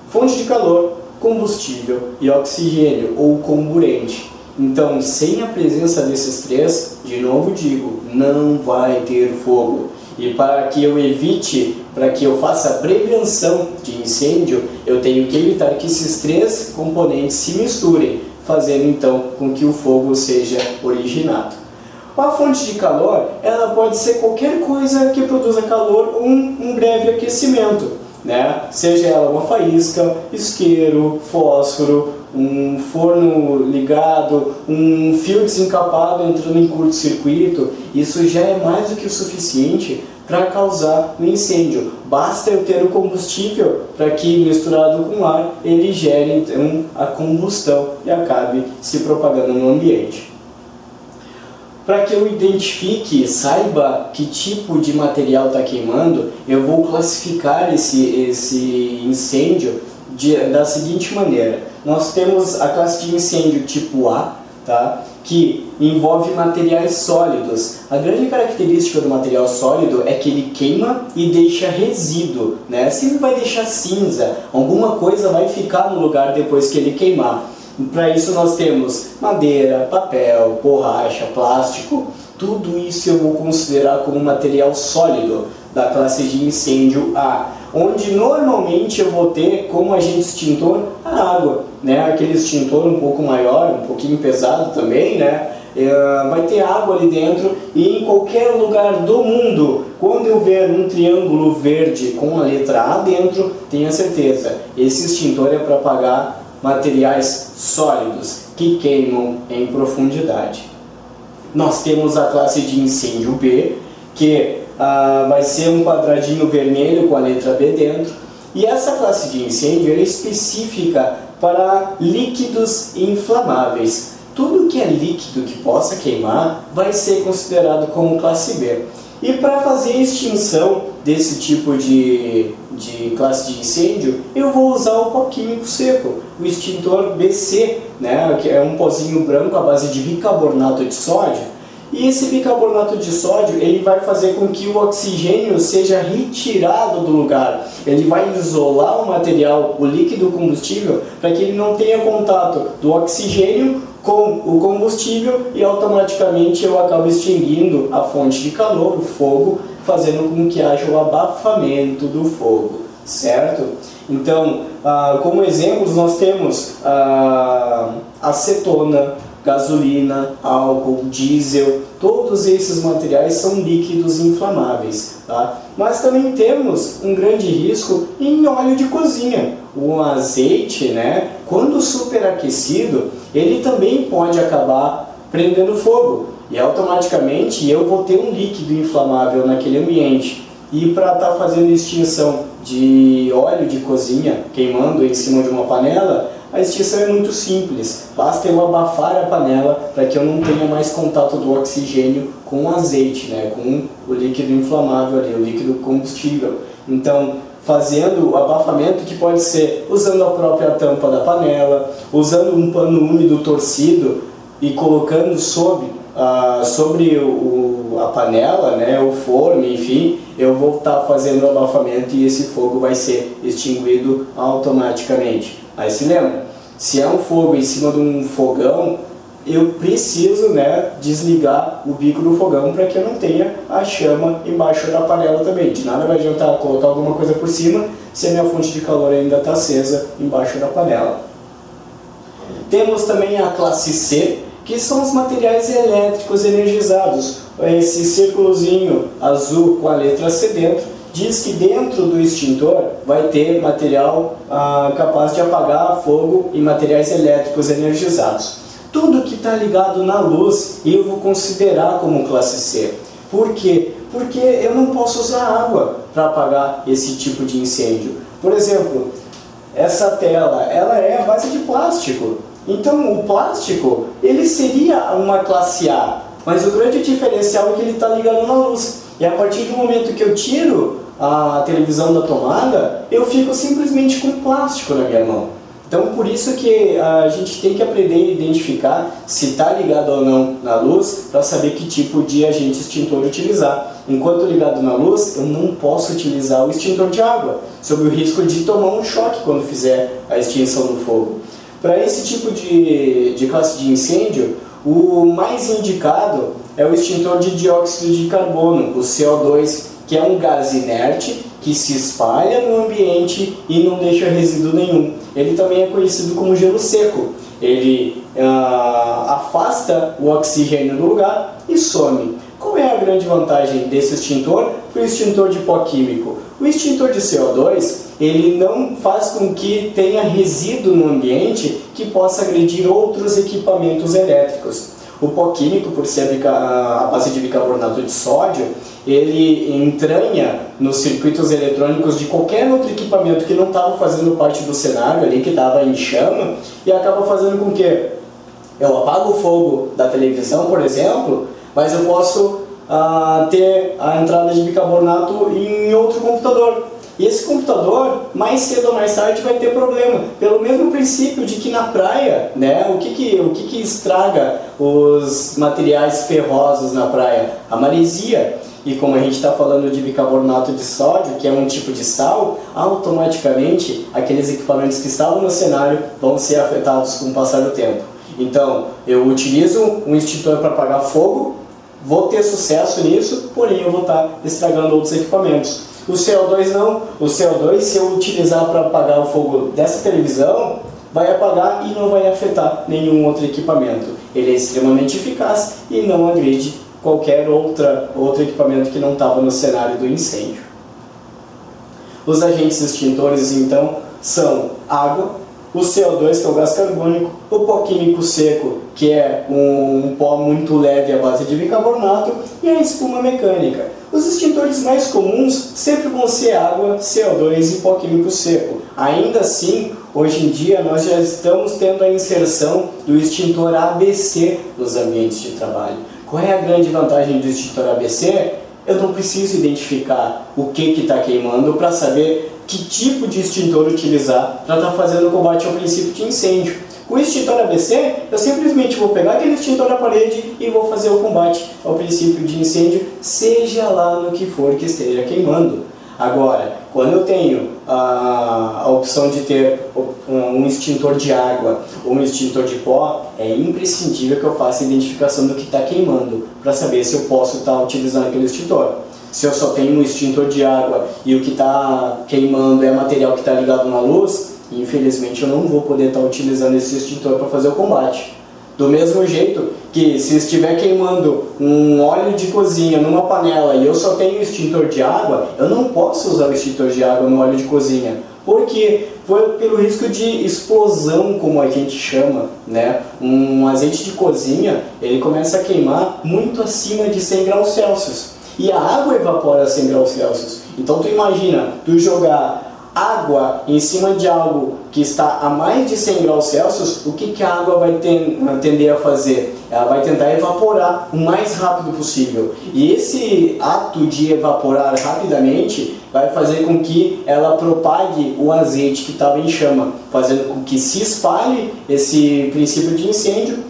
fonte de calor, combustível e oxigênio ou comburente. Então, sem a presença desses três, de novo digo, não vai ter fogo. E para que eu evite, para que eu faça a prevenção de incêndio, eu tenho que evitar que esses três componentes se misturem, fazendo então com que o fogo seja originado. A fonte de calor, ela pode ser qualquer coisa que produza calor ou um breve aquecimento, né? Seja ela uma faísca, isqueiro, fósforo, um forno ligado, um fio desencapado entrando em curto-circuito, isso já é mais do que o suficiente para causar um incêndio. Basta eu ter o combustível para que, misturado com ar, ele gere então a combustão e acabe se propagando no ambiente. Para que eu identifique, saiba que tipo de material está queimando, eu vou classificar esse incêndio da seguinte maneira. Nós temos a classe de incêndio tipo A, tá? Que envolve materiais sólidos. A grande característica do material sólido é que ele queima e deixa resíduo, né? Sempre vai deixar cinza, alguma coisa vai ficar no lugar depois que ele queimar. Para isso nós temos madeira, papel, borracha, plástico, tudo isso eu vou considerar como material sólido da classe de incêndio A, onde normalmente eu vou ter como agente extintor a água, né? Aquele extintor um pouco maior, um pouquinho pesado também, né? Vai ter água ali dentro e em qualquer lugar do mundo, quando eu ver um triângulo verde com a letra A dentro, tenha certeza, esse extintor é para apagar materiais sólidos que queimam em profundidade. Nós temos a classe de incêndio B, que vai ser um quadradinho vermelho com a letra B dentro, e essa classe de incêndio é específica para líquidos inflamáveis. Tudo que é líquido que possa queimar vai ser considerado como classe B. E para fazer a extinção desse tipo de classe de incêndio, eu vou usar o pó químico seco, o extintor BC, né, que é um pozinho branco à base de bicarbonato de sódio. E esse bicarbonato de sódio, ele vai fazer com que o oxigênio seja retirado do lugar. Ele vai isolar o material, o líquido combustível, para que ele não tenha contato do oxigênio com o combustível e automaticamente eu acabo extinguindo a fonte de calor, o fogo, fazendo com que haja o abafamento do fogo, certo? Então, como exemplos, nós temos acetona, gasolina, álcool, diesel, todos esses materiais são líquidos inflamáveis, tá? Mas também temos um grande risco em óleo de cozinha. O azeite, né, quando superaquecido, ele também pode acabar prendendo fogo e automaticamente eu vou ter um líquido inflamável naquele ambiente. E para estar fazendo extinção de óleo de cozinha queimando em cima de uma panela, a extinção é muito simples, basta eu abafar a panela para que eu não tenha mais contato do oxigênio com o azeite, né, com o líquido inflamável ali, o líquido combustível. Então, fazendo o abafamento, que pode ser usando a própria tampa da panela, usando um pano úmido torcido e colocando sobre a panela, né, o forno, enfim, eu vou estar fazendo o abafamento e esse fogo vai ser extinguido automaticamente. Aí se lembra, se é um fogo em cima de um fogão, eu preciso, né, desligar o bico do fogão para que eu não tenha a chama embaixo da panela também. De nada vai adiantar colocar alguma coisa por cima se a minha fonte de calor ainda está acesa embaixo da panela. Temos também a classe C, que são os materiais elétricos energizados. Esse círculozinho azul com a letra C dentro diz que dentro do extintor vai ter material capaz de apagar fogo e materiais elétricos energizados. Tudo que está ligado na luz eu vou considerar como classe C. Por quê? Porque eu não posso usar água para apagar esse tipo de incêndio. Por exemplo, essa tela, ela é à base de plástico. Então o plástico, ele seria uma classe A, mas o grande diferencial é que ele está ligado na luz. E a partir do momento que eu tiro a televisão da tomada, eu fico simplesmente com plástico na minha mão. Então por isso que a gente tem que aprender a identificar se está ligado ou não na luz, para saber que tipo de agente extintor utilizar. Enquanto ligado na luz, eu não posso utilizar o extintor de água, sob o risco de tomar um choque quando fizer a extinção do fogo. Para esse tipo de classe de incêndio, o mais indicado é o extintor de dióxido de carbono, o CO2, que é um gás inerte que se espalha no ambiente e não deixa resíduo nenhum. Ele também é conhecido como gelo seco. Ele afasta o oxigênio do lugar e some. Qual é a grande vantagem desse extintor para o extintor de pó químico? O extintor de CO2, ele não faz com que tenha resíduo no ambiente que possa agredir outros equipamentos elétricos. O pó químico, por ser a base de bicarbonato de sódio, ele entranha nos circuitos eletrônicos de qualquer outro equipamento que não estava fazendo parte do cenário ali, que estava em chama, e acaba fazendo com que eu apago o fogo da televisão, por exemplo, mas eu posso ter a entrada de bicarbonato em outro computador. E esse computador, mais cedo ou mais tarde, vai ter problema. Pelo mesmo princípio de que na praia, né, o que estraga os materiais ferrosos na praia? A maresia. E como a gente está falando de bicarbonato de sódio, que é um tipo de sal, automaticamente aqueles equipamentos que estavam no cenário vão ser afetados com o passar do tempo. Então, eu utilizo um extintor para apagar fogo, vou ter sucesso nisso, porém eu vou estar estragando outros equipamentos. O CO2 não. O CO2, se eu utilizar para apagar o fogo dessa televisão, vai apagar e não vai afetar nenhum outro equipamento. Ele é extremamente eficaz e não agride qualquer outro equipamento que não estava no cenário do incêndio. Os agentes extintores, então, são água, o CO2, que é o gás carbônico, o pó químico seco, que é um pó muito leve à base de bicarbonato, e a espuma mecânica. Os extintores mais comuns sempre vão ser água, CO2 e pó químico seco. Ainda assim, hoje em dia, nós já estamos tendo a inserção do extintor ABC nos ambientes de trabalho. Qual é a grande vantagem do extintor ABC? Eu não preciso identificar o que está queimando para saber que tipo de extintor utilizar para estar fazendo o combate ao princípio de incêndio. Com o extintor ABC, eu simplesmente vou pegar aquele extintor da parede e vou fazer o combate ao princípio de incêndio, seja lá no que for que esteja queimando. Agora, quando eu tenho a opção de ter um extintor de água ou um extintor de pó, é imprescindível que eu faça a identificação do que está queimando, para saber se eu posso estar utilizando aquele extintor. Se eu só tenho um extintor de água e o que está queimando é material que está ligado na luz, infelizmente eu não vou poder estar utilizando esse extintor para fazer o combate. Do mesmo jeito que se estiver queimando um óleo de cozinha numa panela e eu só tenho extintor de água, eu não posso usar o extintor de água no óleo de cozinha. Por quê? Pelo risco de explosão, como a gente chama, né? Um azeite de cozinha, ele começa a queimar muito acima de 100 graus Celsius. E a água evapora a 100 graus Celsius. Então tu imagina, tu jogar água em cima de algo que está a mais de 100 graus Celsius, o que a água vai tender a fazer? Ela vai tentar evaporar o mais rápido possível. E esse ato de evaporar rapidamente vai fazer com que ela propague o azeite que estava em chama, fazendo com que se espalhe esse princípio de incêndio,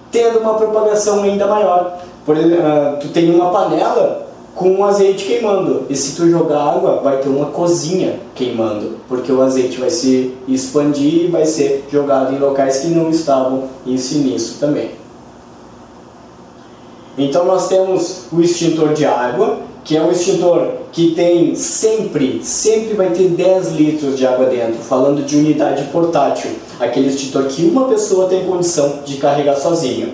tendo uma propagação ainda maior. Por exemplo, tu tem uma panela com um azeite queimando, e se tu jogar água, vai ter uma cozinha queimando, porque o azeite vai se expandir e vai ser jogado em locais que não estavam nisso também. Então nós temos o extintor de água, que é um extintor que tem sempre vai ter 10 litros de água dentro, falando de unidade portátil, aquele extintor que uma pessoa tem condição de carregar sozinho.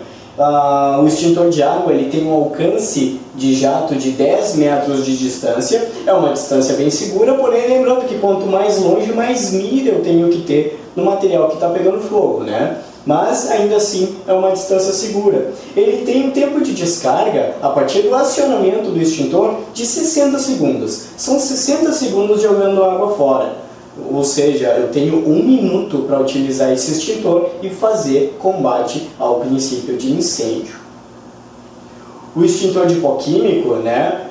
O extintor de água ele tem um alcance de jato de 10 metros de distância, é uma distância bem segura, porém lembrando que quanto mais longe, mais mira eu tenho que ter no material que está pegando fogo, né? Mas ainda assim é uma distância segura. Ele tem um tempo de descarga a partir do acionamento do extintor de 60 segundos. São 60 segundos jogando água fora. Ou seja, eu tenho 1 minuto para utilizar esse extintor e fazer combate ao princípio de incêndio. O extintor de pó químico, né,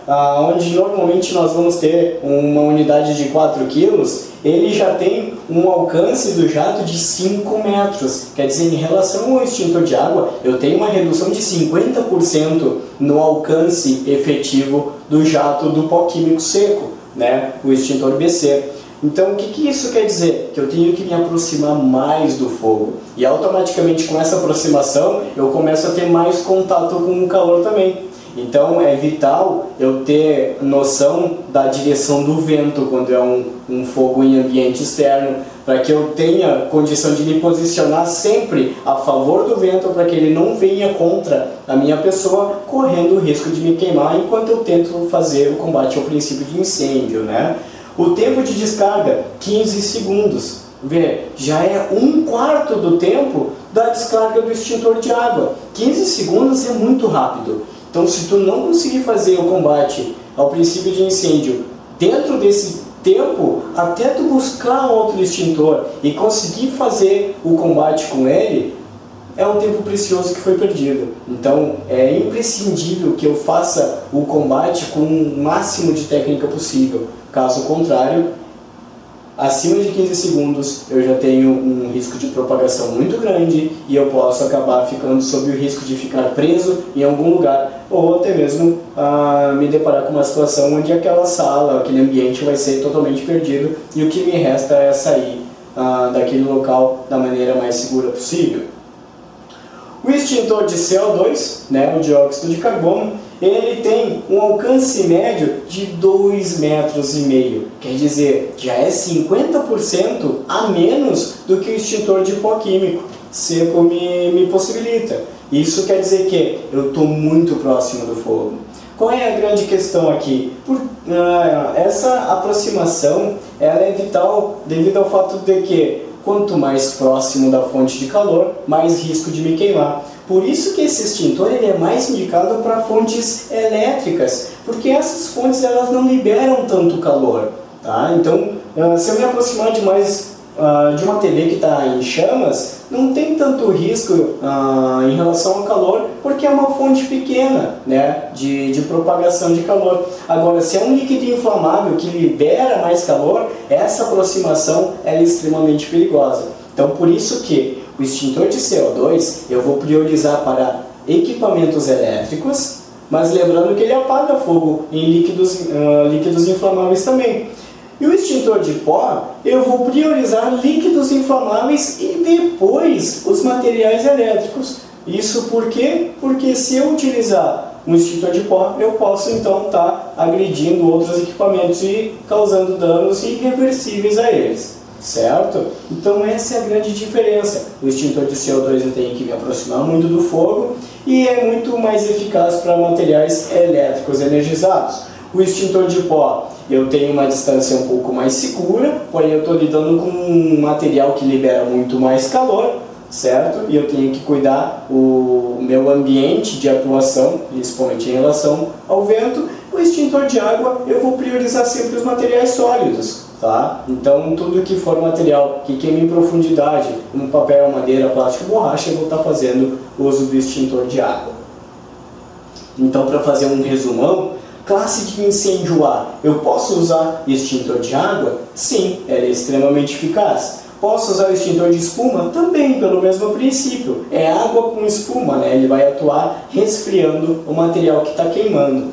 onde normalmente nós vamos ter uma unidade de 4 kg, ele já tem um alcance do jato de 5 metros. Quer dizer, em relação ao extintor de água, eu tenho uma redução de 50% no alcance efetivo do jato do pó químico seco, né, o extintor BC. Então, o que isso quer dizer? Que eu tenho que me aproximar mais do fogo. E automaticamente, com essa aproximação, eu começo a ter mais contato com o calor também. Então é vital eu ter noção da direção do vento quando é um fogo em ambiente externo, para que eu tenha condição de me posicionar sempre a favor do vento, para que ele não venha contra a minha pessoa, correndo o risco de me queimar enquanto eu tento fazer o combate ao princípio de incêndio, né? O tempo de descarga, 15 segundos. Vê, já é 1/4 do tempo da descarga do extintor de água. 15 segundos é muito rápido. Então, se tu não conseguir fazer o combate ao princípio de incêndio dentro desse tempo, até tu buscar outro extintor e conseguir fazer o combate com ele, é um tempo precioso que foi perdido. Então, é imprescindível que eu faça o combate com o máximo de técnica possível. Caso contrário, acima de 15 segundos eu já tenho um risco de propagação muito grande e eu posso acabar ficando sob o risco de ficar preso em algum lugar, ou até mesmo me deparar com uma situação onde aquela sala, aquele ambiente vai ser totalmente perdido e o que me resta é sair daquele local da maneira mais segura possível. O extintor de CO2, né, o dióxido de carbono, ele tem um alcance médio de 2,5 metros. Quer dizer, já é 50% a menos do que o extintor de pó químico seco me possibilita. Isso quer dizer que eu estou muito próximo do fogo. Qual é a grande questão aqui? Essa aproximação ela é vital devido ao fato de que quanto mais próximo da fonte de calor, mais risco de me queimar. Por isso que esse extintor ele é mais indicado para fontes elétricas, porque essas fontes elas não liberam tanto calor. Tá? Então, se eu me aproximar demais de uma TV que está em chamas, não tem tanto risco em relação ao calor, porque é uma fonte pequena, né, de propagação de calor. Agora, se é um líquido inflamável que libera mais calor, essa aproximação é extremamente perigosa. Então, por isso que o extintor de CO2 eu vou priorizar para equipamentos elétricos, mas lembrando que ele apaga fogo em líquidos inflamáveis também. E o extintor de pó, eu vou priorizar líquidos inflamáveis e depois os materiais elétricos. Isso por quê? Porque se eu utilizar um extintor de pó, eu posso então estar agredindo outros equipamentos e causando danos irreversíveis a eles. Certo? Então essa é a grande diferença. O extintor de CO2 eu tenho que me aproximar muito do fogo e é muito mais eficaz para materiais elétricos energizados. O extintor de pó eu tenho uma distância um pouco mais segura, porém eu estou lidando com um material que libera muito mais calor, certo? E eu tenho que cuidar o meu ambiente de atuação, principalmente em relação ao vento. O extintor de água eu vou priorizar sempre os materiais sólidos, tá? Então tudo que for material que queime em profundidade, como papel, madeira, plástico, borracha, eu vou estar fazendo uso do extintor de água. Então, para fazer um resumão, classe de incêndio A, eu posso usar extintor de água? Sim, ela é extremamente eficaz. Posso usar o extintor de espuma? Também, pelo mesmo princípio. É água com espuma, né? Ele vai atuar resfriando o material que está queimando.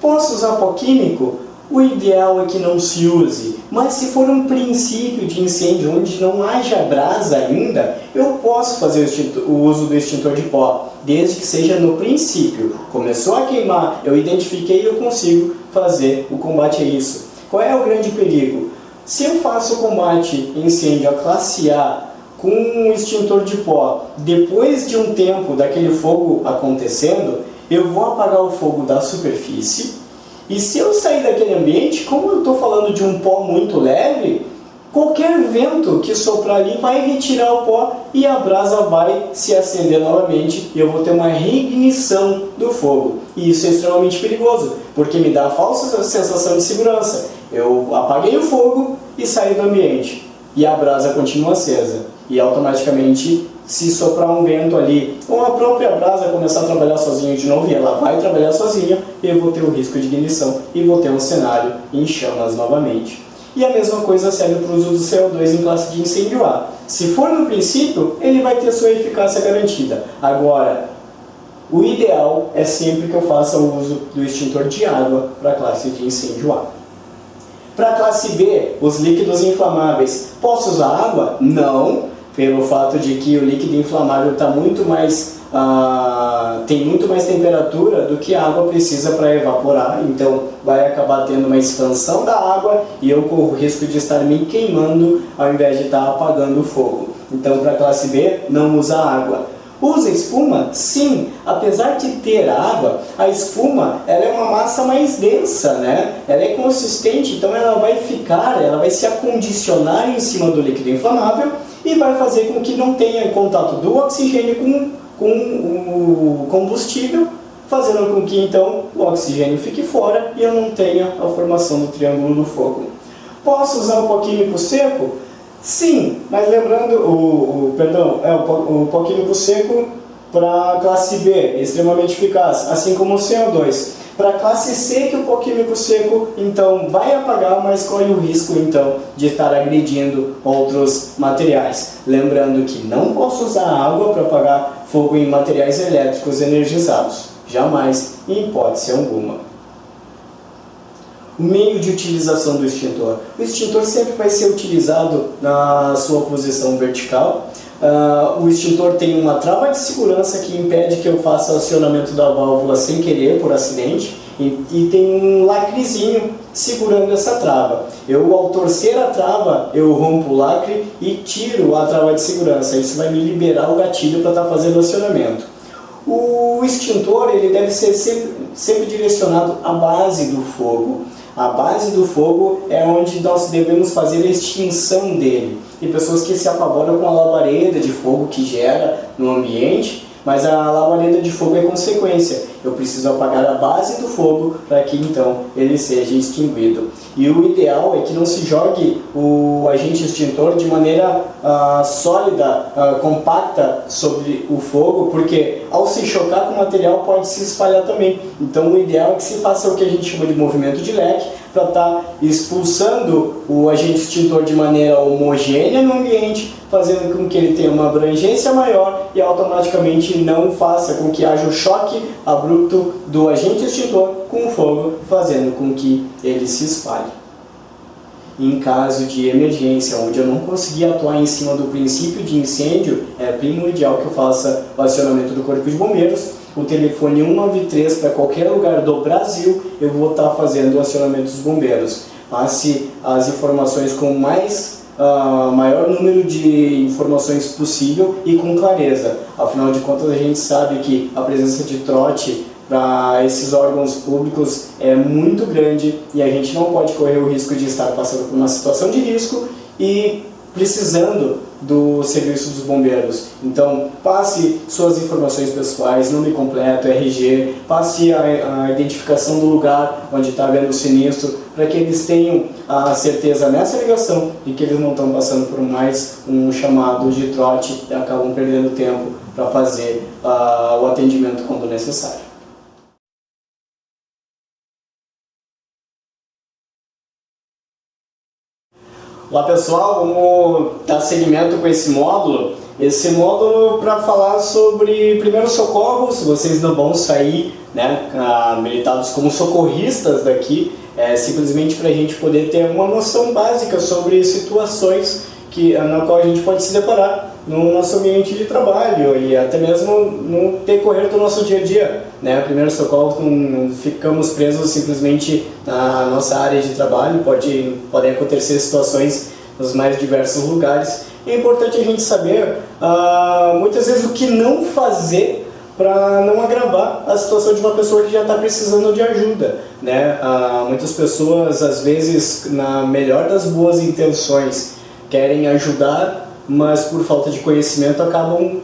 Posso usar pó químico? O ideal é que não se use, mas se for um princípio de incêndio onde não haja brasa ainda, eu posso fazer o uso do extintor de pó, desde que seja no princípio. Começou a queimar, eu identifiquei e eu consigo fazer o combate a isso. Qual é o grande perigo? Se eu faço o combate incêndio a classe A com um extintor de pó, depois de um tempo daquele fogo acontecendo, eu vou apagar o fogo da superfície. E se eu sair daquele ambiente, como eu estou falando de um pó muito leve, qualquer vento que soprar ali vai retirar o pó e a brasa vai se acender novamente e eu vou ter uma reignição do fogo. E isso é extremamente perigoso, porque me dá a falsa sensação de segurança. Eu apaguei o fogo e saí do ambiente e a brasa continua acesa. E automaticamente, se soprar um vento ali, ou a própria brasa começar a trabalhar sozinha de novo, e ela vai trabalhar sozinha, eu vou ter o risco de ignição e vou ter um cenário em chamas novamente. E a mesma coisa serve para o uso do CO2 em classe de incêndio A. Se for no princípio, ele vai ter sua eficácia garantida. Agora, o ideal é sempre que eu faça o uso do extintor de água para a classe de incêndio A. Para a classe B, os líquidos inflamáveis, posso usar água? Não, pelo fato de que o líquido inflamável está muito mais tem muito mais temperatura do que a água precisa para evaporar, então vai acabar tendo uma expansão da água e eu corro o risco de estar me queimando ao invés de estar apagando o fogo. Então, para a classe B, não usa água. Usa espuma? Sim, apesar de ter água, a espuma ela é uma massa mais densa, né? Ela é consistente, então ela vai se acondicionar em cima do líquido inflamável e vai fazer com que não tenha contato do oxigênio com o combustível, fazendo com que então o oxigênio fique fora e eu não tenha a formação do triângulo do fogo. Posso usar o pó químico seco? Sim, mas lembrando, o pó químico seco para a classe B é extremamente eficaz, assim como o CO2. Para a classe C, que o pó químico seco então vai apagar, mas corre o risco então de estar agredindo outros materiais. Lembrando que não posso usar água para apagar fogo em materiais elétricos energizados, jamais, em hipótese alguma. O meio de utilização do extintor. O extintor sempre vai ser utilizado na sua posição vertical. O extintor tem uma trava de segurança que impede que eu faça acionamento da válvula sem querer, por acidente, e tem um lacrezinho segurando essa trava. Ao torcer a trava, eu rompo o lacre e tiro a trava de segurança. Isso vai me liberar o gatilho para estar fazendo acionamento. O extintor ele deve ser sempre direcionado à base do fogo. A base do fogo é onde nós devemos fazer a extinção dele. Tem pessoas que se apavoram com a labareda de fogo que gera no ambiente, mas a labareda de fogo é consequência. Eu preciso apagar a base do fogo para que então ele seja extinguido. E o ideal é que não se jogue o agente extintor de maneira sólida, compacta sobre o fogo, porque ao se chocar com o material pode se espalhar também. Então o ideal é que se faça o que a gente chama de movimento de leque, para estar expulsando o agente extintor de maneira homogênea no ambiente, fazendo com que ele tenha uma abrangência maior e automaticamente não faça com que haja o choque abrupto do agente extintor com o fogo, fazendo com que ele se espalhe. Em caso de emergência, onde eu não conseguir atuar em cima do princípio de incêndio, é primordial que eu faça o acionamento do Corpo de Bombeiros. O telefone 193 para qualquer lugar do Brasil, eu vou estar fazendo o acionamento dos bombeiros. Passe as informações com maior número de informações possível e com clareza. Afinal de contas, a gente sabe que a presença de trote para esses órgãos públicos é muito grande e a gente não pode correr o risco de estar passando por uma situação de risco e precisando do serviço dos bombeiros. Então, passe suas informações pessoais, nome completo, RG, passe a identificação do lugar onde está havendo o sinistro, para que eles tenham a certeza nessa ligação de que eles não estão passando por mais um chamado de trote e acabam perdendo tempo para fazer o atendimento quando necessário. Olá pessoal, vamos dar seguimento com esse módulo. Esse módulo para falar sobre primeiros socorros. Vocês não vão sair habilitados como socorristas daqui, simplesmente para a gente poder ter uma noção básica sobre situações na qual a gente pode se deparar no nosso ambiente de trabalho e até mesmo no decorrer do nosso dia a dia. Primeiro socorro, não ficamos presos simplesmente na nossa área de trabalho, podem acontecer situações nos mais diversos lugares. É importante a gente saber muitas vezes o que não fazer para não agravar a situação de uma pessoa que já está precisando de ajuda. Muitas pessoas, às vezes, na melhor das boas intenções, querem ajudar, mas por falta de conhecimento acabam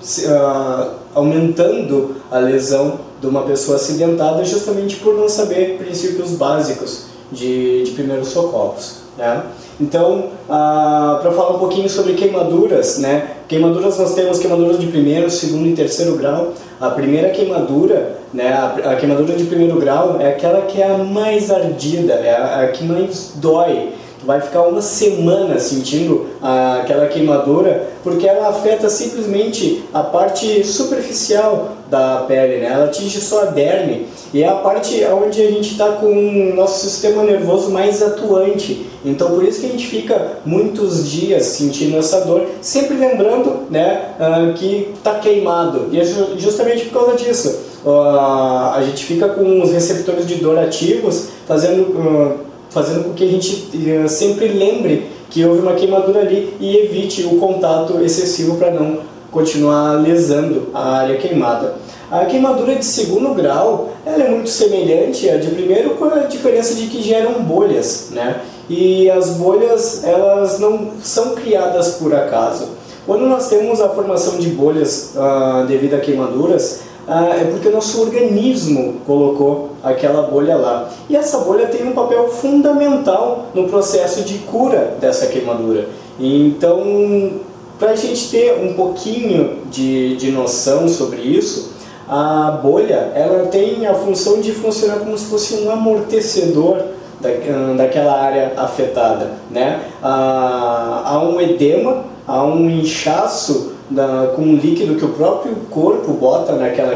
aumentando a lesão de uma pessoa acidentada justamente por não saber princípios básicos de primeiros socorros. Então, para falar um pouquinho sobre queimaduras, queimaduras nós temos queimaduras de primeiro, segundo e terceiro grau. A primeira queimadura, a queimadura de primeiro grau é aquela que é a mais ardida, é a que mais dói. Tu vai ficar uma semana sentindo aquela queimadura, porque ela afeta simplesmente a parte superficial da pele, ela atinge só a derme, e é a parte onde a gente está com o nosso sistema nervoso mais atuante. Então por isso que a gente fica muitos dias sentindo essa dor, sempre lembrando, né, que está queimado. E é justamente por causa disso. A gente fica com os receptores de dor ativos, fazendo com que a gente sempre lembre que houve uma queimadura ali e evite o contato excessivo para não continuar lesando a área queimada. A queimadura de segundo grau, ela é muito semelhante à de primeiro, com a diferença de que geram bolhas, né? E as bolhas, elas não são criadas por acaso. Quando nós temos a formação de bolhas devido a queimaduras, é porque o nosso organismo colocou aquela bolha lá. E essa bolha tem um papel fundamental no processo de cura dessa queimadura. Então, para a gente ter um pouquinho de noção sobre isso, a bolha ela tem a função de funcionar como se fosse um amortecedor daquela área afetada, né? Há um edema, há um inchaço com um líquido que o próprio corpo bota naquela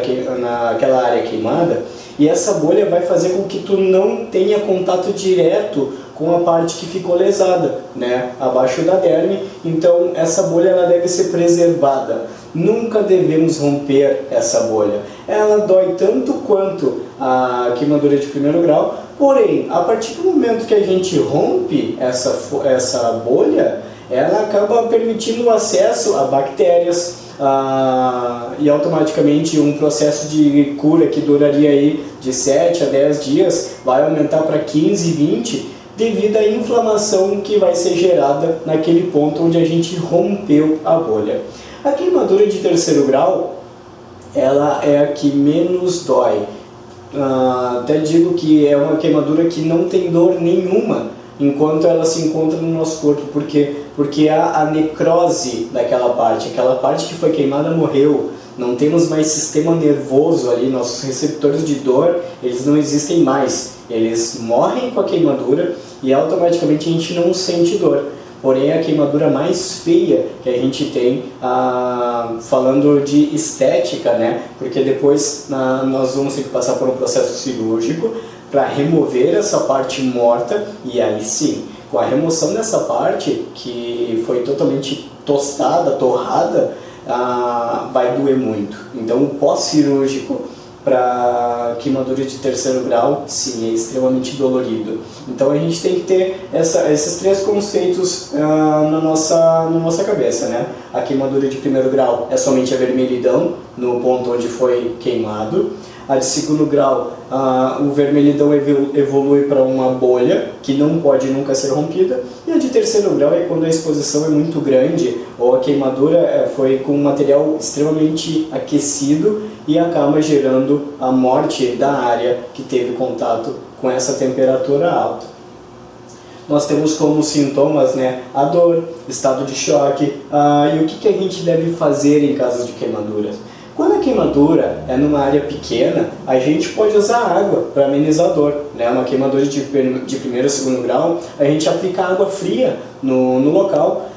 área queimada, e essa bolha vai fazer com que tu não tenha contato direto com a parte que ficou lesada, né, abaixo da derme. Então essa bolha ela deve ser preservada. Nunca devemos romper essa bolha. Ela dói tanto quanto a queimadura de primeiro grau, porém, a partir do momento que a gente rompe essa bolha, ela acaba permitindo o acesso a bactérias e automaticamente um processo de cura que duraria aí de 7 a 10 dias vai aumentar para 15, 20, devido à inflamação que vai ser gerada naquele ponto onde a gente rompeu a bolha. A queimadura de terceiro grau, ela é a que menos dói. Até digo que é uma queimadura que não tem dor nenhuma enquanto ela se encontra no nosso corpo, porque há a necrose daquela parte, aquela parte que foi queimada morreu, não temos mais sistema nervoso ali, nossos receptores de dor, eles não existem mais, eles morrem com a queimadura e automaticamente a gente não sente dor. Porém, é a queimadura mais feia que a gente tem, falando de estética, né? Porque depois nós vamos ter que passar por um processo cirúrgico para remover essa parte morta, e aí sim, com a remoção dessa parte que foi totalmente tostada, torrada, vai doer muito. Então o pós-cirúrgico para queimadura de terceiro grau, sim, é extremamente dolorido. Então a gente tem que ter esses três conceitos na nossa cabeça, né? A queimadura de primeiro grau é somente a vermelhidão no ponto onde foi queimado. A de segundo grau, o vermelhidão evolui para uma bolha que não pode nunca ser rompida. E a de terceiro grau é quando a exposição é muito grande ou a queimadura foi com um material extremamente aquecido e acaba gerando a morte da área que teve contato com essa temperatura alta. Nós temos como sintomas, né, a dor, estado de choque, e o que a gente deve fazer em casos de queimaduras. Quando a queimadura é numa área pequena, a gente pode usar água para amenizar a dor, né? Uma queimadura de primeiro ou segundo grau, a gente aplica água fria no local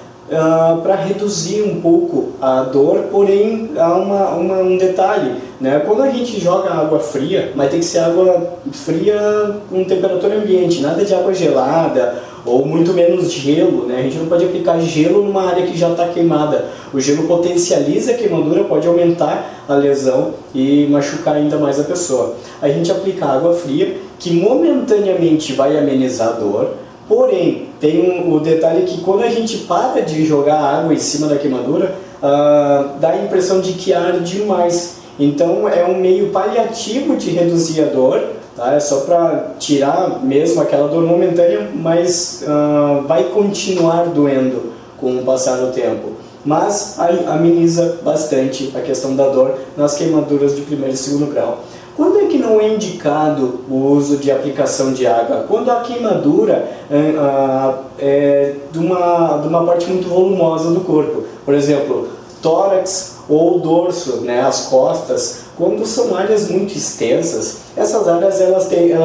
para reduzir um pouco a dor, porém há um detalhe, né? Quando a gente joga água fria, mas tem que ser água fria com temperatura ambiente, nada de água gelada ou muito menos gelo, né? A gente não pode aplicar gelo numa área que já está queimada. O gelo potencializa a queimadura, pode aumentar a lesão e machucar ainda mais a pessoa. A gente aplica água fria, que momentaneamente vai amenizar a dor, porém, tem o detalhe que quando a gente para de jogar água em cima da queimadura, dá a impressão de que arde mais. Então é um meio paliativo de reduzir a dor, tá? É só para tirar mesmo aquela dor momentânea, mas vai continuar doendo com o passar do tempo. Mas ameniza bastante a questão da dor nas queimaduras de primeiro e segundo grau. Quando é que não é indicado o uso de aplicação de água? Quando a queimadura é de uma parte muito volumosa do corpo. Por exemplo, tórax ou dorso, né, as costas. Quando são áreas muito extensas, essas áreas ela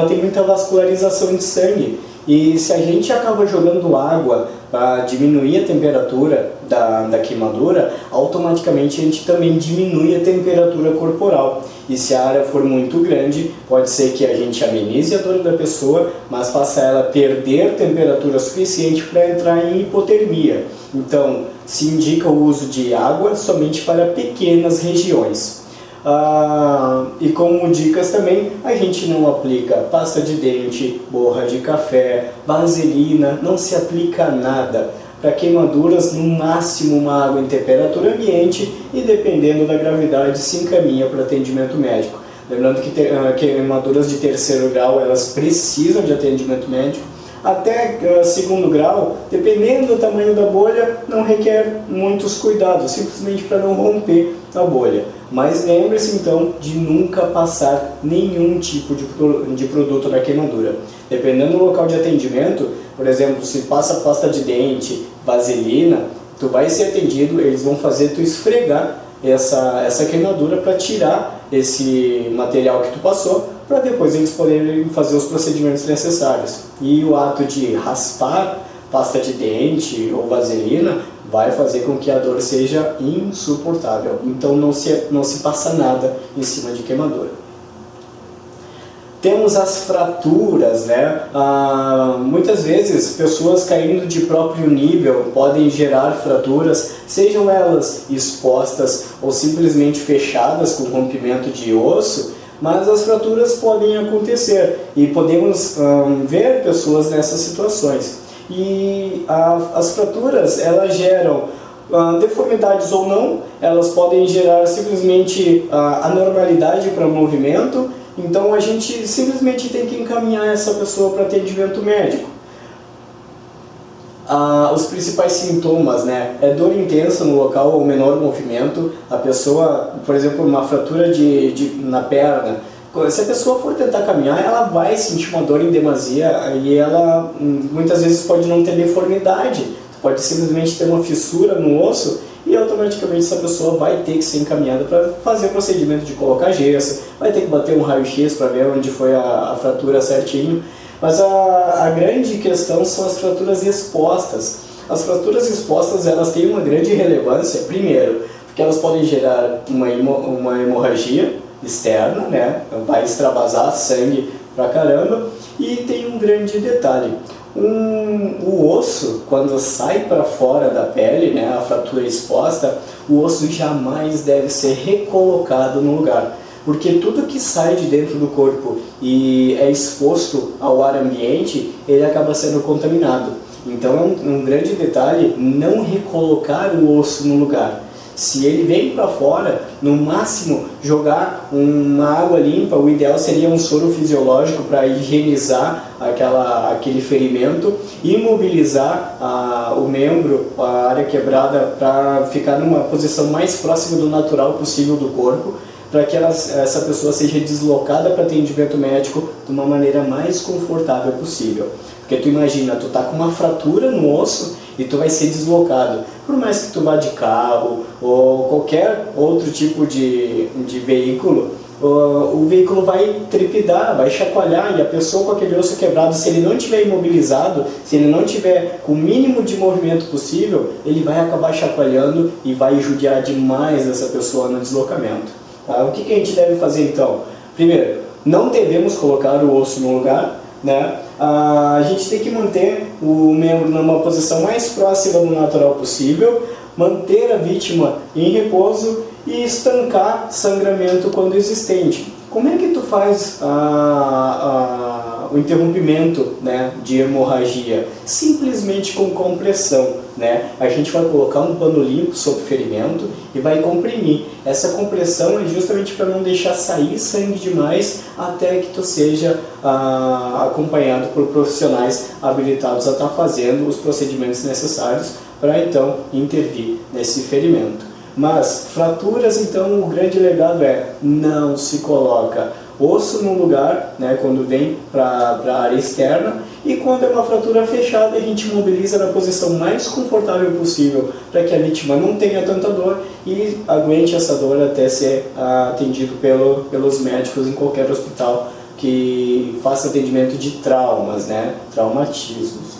tem muita vascularização de sangue. E se a gente acaba jogando água para diminuir a temperatura da queimadura, automaticamente a gente também diminui a temperatura corporal. E se a área for muito grande, pode ser que a gente amenize a dor da pessoa, mas faça ela perder temperatura suficiente para entrar em hipotermia. Então, se indica o uso de água somente para pequenas regiões. E como dicas também, a gente não aplica pasta de dente, borra de café, vaselina, não se aplica nada. Para queimaduras, no máximo uma água em temperatura ambiente e, dependendo da gravidade, se encaminha para atendimento médico. Lembrando que queimaduras de terceiro grau, elas precisam de atendimento médico. Até segundo grau, dependendo do tamanho da bolha, não requer muitos cuidados, simplesmente para não romper a bolha. Mas lembre-se então de nunca passar nenhum tipo de produto na queimadura. Dependendo do local de atendimento, por exemplo, se passa pasta de dente, vaselina, tu vai ser atendido, eles vão fazer tu esfregar essa queimadura para tirar esse material que tu passou, para depois eles poderem fazer os procedimentos necessários. E o ato de raspar pasta de dente ou vaselina vai fazer com que a dor seja insuportável. Então não se passa nada em cima de queimadura. Temos as fraturas, né? Muitas vezes pessoas caindo de próprio nível podem gerar fraturas, sejam elas expostas ou simplesmente fechadas com rompimento de osso, mas as fraturas podem acontecer e podemos ver pessoas nessas situações. E as fraturas, elas geram deformidades ou não, elas podem gerar simplesmente anormalidade para o movimento. Então a gente simplesmente tem que encaminhar essa pessoa para atendimento médico. Os principais sintomas, né, é dor intensa no local ou menor movimento. A pessoa, por exemplo, uma fratura na perna, se a pessoa for tentar caminhar, ela vai sentir uma dor em demasia e ela muitas vezes pode não ter deformidade, pode simplesmente ter uma fissura no osso e automaticamente essa pessoa vai ter que ser encaminhada para fazer o procedimento de colocar gesso, vai ter que bater um raio-x para ver onde foi a fratura certinho. Mas a grande questão são as fraturas expostas. As fraturas expostas, elas têm uma grande relevância, primeiro, porque elas podem gerar uma hemorragia externa, né? Vai extravasar sangue pra caramba. E tem um grande detalhe, o osso, quando sai para fora da pele, né, a fratura exposta, o osso jamais deve ser recolocado no lugar, porque tudo que sai de dentro do corpo e é exposto ao ar ambiente, ele acaba sendo contaminado. Então é um grande detalhe não recolocar o osso no lugar. Se ele vem para fora, no máximo jogar uma água limpa, o ideal seria um soro fisiológico para higienizar aquele ferimento, imobilizar o membro, a área quebrada, para ficar numa posição mais próxima do natural possível do corpo, para que essa pessoa seja deslocada para atendimento médico de uma maneira mais confortável possível. Porque tu imagina, tu tá com uma fratura no osso e tu vai ser deslocado. Por mais que tu vá de carro ou qualquer outro tipo de veículo, o veículo vai trepidar, vai chacoalhar, e a pessoa com aquele osso quebrado, se ele não estiver imobilizado, se ele não tiver com o mínimo de movimento possível, ele vai acabar chacoalhando e vai judiar demais essa pessoa no deslocamento. Tá? O que a gente deve fazer então? Primeiro, não devemos colocar o osso no lugar, né? A gente tem que manter o membro numa posição mais próxima do natural possível, manter a vítima em repouso e estancar sangramento quando existente. Como é que tu faz o interrompimento, né, de hemorragia? Simplesmente com compressão, né? A gente vai colocar um pano limpo sobre o ferimento e vai comprimir. Essa compressão é justamente para não deixar sair sangue demais até que tu seja acompanhado por profissionais habilitados a estar fazendo os procedimentos necessários para então intervir nesse ferimento. Mas fraturas, então, o grande legado é não se coloca osso no lugar, né, quando vem para a área externa, e quando é uma fratura fechada, a gente mobiliza na posição mais confortável possível para que a vítima não tenha tanta dor e aguente essa dor até ser atendido pelos médicos em qualquer hospital que faça atendimento de traumas, né, traumatismos.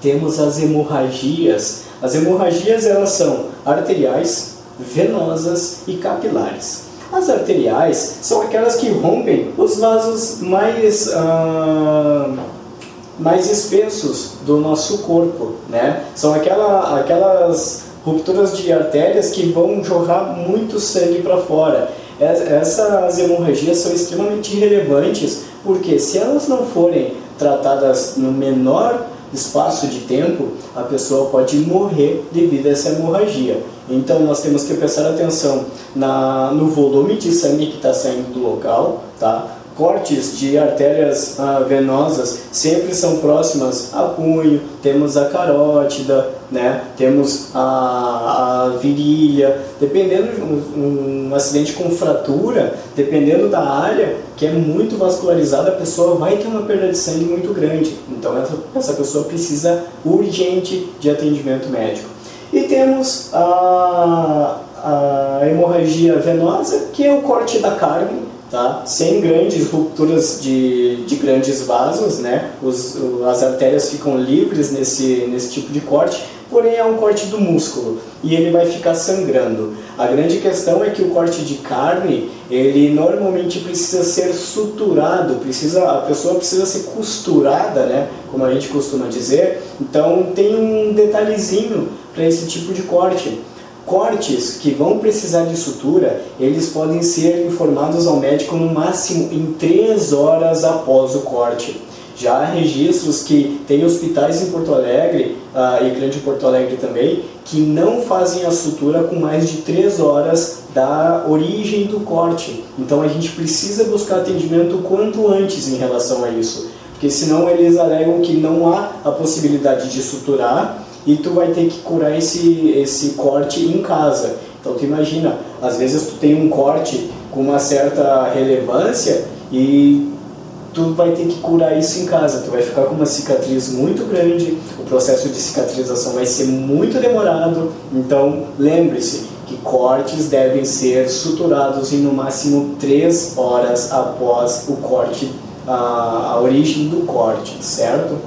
Temos as hemorragias. As hemorragias elas são arteriais, venosas e capilares. As arteriais são aquelas que rompem os vasos mais espessos do nosso corpo, né? São aquelas rupturas de artérias que vão jorrar muito sangue para fora. Essas hemorragias são extremamente relevantes, porque se elas não forem tratadas no menor espaço de tempo, a pessoa pode morrer devido a essa hemorragia. Então nós temos que prestar atenção no volume de sangue que está saindo do local, tá? Cortes de artérias venosas sempre são próximas a punho, temos a carótida, né? Temos a virilha, dependendo de um acidente com fratura, dependendo da área que é muito vascularizada, a pessoa vai ter uma perda de sangue muito grande. Então essa pessoa precisa urgente de atendimento médico. E temos a hemorragia venosa, que é o corte da carne, tá? Sem grandes rupturas de grandes vasos, né? As artérias ficam livres nesse tipo de corte, porém é um corte do músculo e ele vai ficar sangrando. A grande questão é que o corte de carne, ele normalmente precisa ser suturado, a pessoa precisa ser costurada, né? Como a gente costuma dizer. Então tem um detalhezinho para esse tipo de corte. Cortes que vão precisar de sutura, eles podem ser informados ao médico no máximo em 3 horas após o corte. Já há registros que tem hospitais em Porto Alegre, e Grande Porto Alegre também, que não fazem a sutura com mais de 3 horas da origem do corte. Então a gente precisa buscar atendimento o quanto antes em relação a isso, porque senão eles alegam que não há a possibilidade de suturar, e tu vai ter que curar esse corte em casa. Então tu imagina, às vezes tu tem um corte com uma certa relevância e tu vai ter que curar isso em casa. Tu vai ficar com uma cicatriz muito grande, o processo de cicatrização vai ser muito demorado. Então lembre-se que cortes devem ser suturados em no máximo 3 horas após o corte, a origem do corte, certo?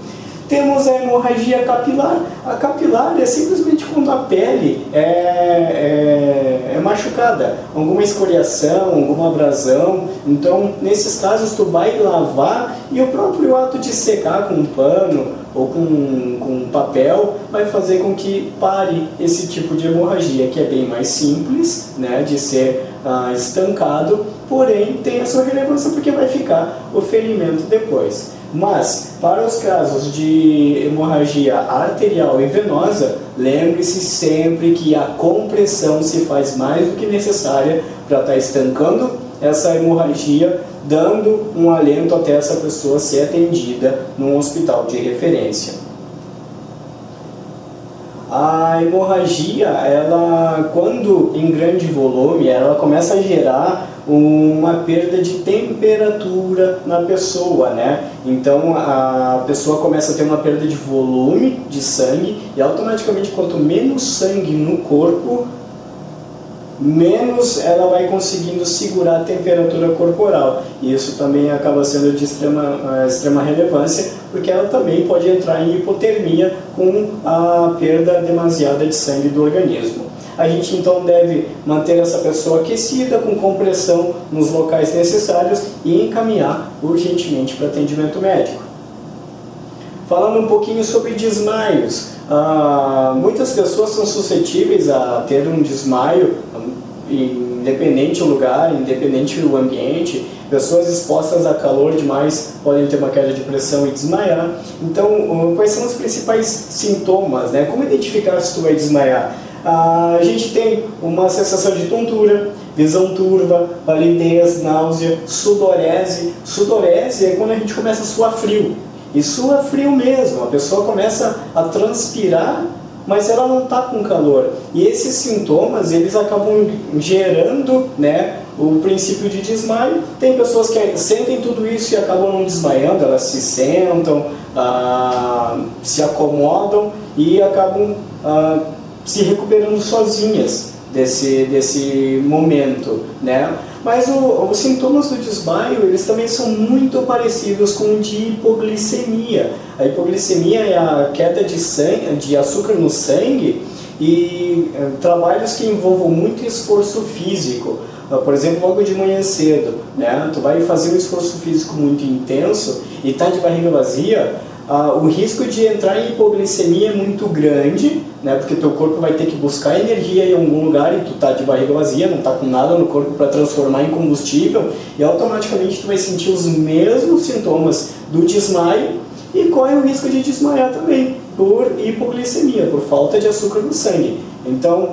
Temos a hemorragia capilar. A capilar é simplesmente quando a pele é machucada, alguma escoriação, alguma abrasão. Então, nesses casos, tu vai lavar e o próprio ato de secar com um pano ou com papel vai fazer com que pare esse tipo de hemorragia, que é bem mais simples, né, de ser estancado, porém tem a sua relevância porque vai ficar o ferimento depois. Mas, para os casos de hemorragia arterial e venosa, lembre-se sempre que a compressão se faz mais do que necessária para estar estancando essa hemorragia, dando um alento até essa pessoa ser atendida num hospital de referência. A hemorragia, ela, quando em grande volume, ela começa a gerar uma perda de temperatura na pessoa, né? Então a pessoa começa a ter uma perda de volume de sangue e automaticamente quanto menos sangue no corpo, menos ela vai conseguindo segurar a temperatura corporal. E isso também acaba sendo de extrema relevância, porque ela também pode entrar em hipotermia com a perda demasiada de sangue do organismo. A gente então deve manter essa pessoa aquecida, com compressão nos locais necessários e encaminhar urgentemente para atendimento médico. Falando um pouquinho sobre desmaios, muitas pessoas são suscetíveis a ter um desmaio, independente do lugar, independente do ambiente. Pessoas expostas a calor demais podem ter uma queda de pressão e desmaiar. Então, quais são os principais sintomas, né? Como identificar se tu vai desmaiar? A gente tem uma sensação de tontura, visão turva, palidez, náusea, sudorese. Sudorese é quando a gente começa a suar frio. E sua frio mesmo, a pessoa começa a transpirar, mas ela não está com calor. E esses sintomas, eles acabam gerando, né, o princípio de desmaio. Tem pessoas que sentem tudo isso e acabam não desmaiando, elas se sentam, se acomodam e acabam se recuperando sozinhas desse momento, né? Mas os sintomas do desmaio, eles também são muito parecidos com o de hipoglicemia. A hipoglicemia é a queda de açúcar no sangue e trabalhos que envolvam muito esforço físico. Por exemplo, logo de manhã cedo, né? Tu vai fazer um esforço físico muito intenso e tá de barriga vazia, o risco de entrar em hipoglicemia é muito grande, né? Porque teu corpo vai ter que buscar energia em algum lugar e tu tá de barriga vazia, não tá com nada no corpo para transformar em combustível, e automaticamente tu vai sentir os mesmos sintomas do desmaio e corre o risco de desmaiar também por hipoglicemia, por falta de açúcar no sangue. Então,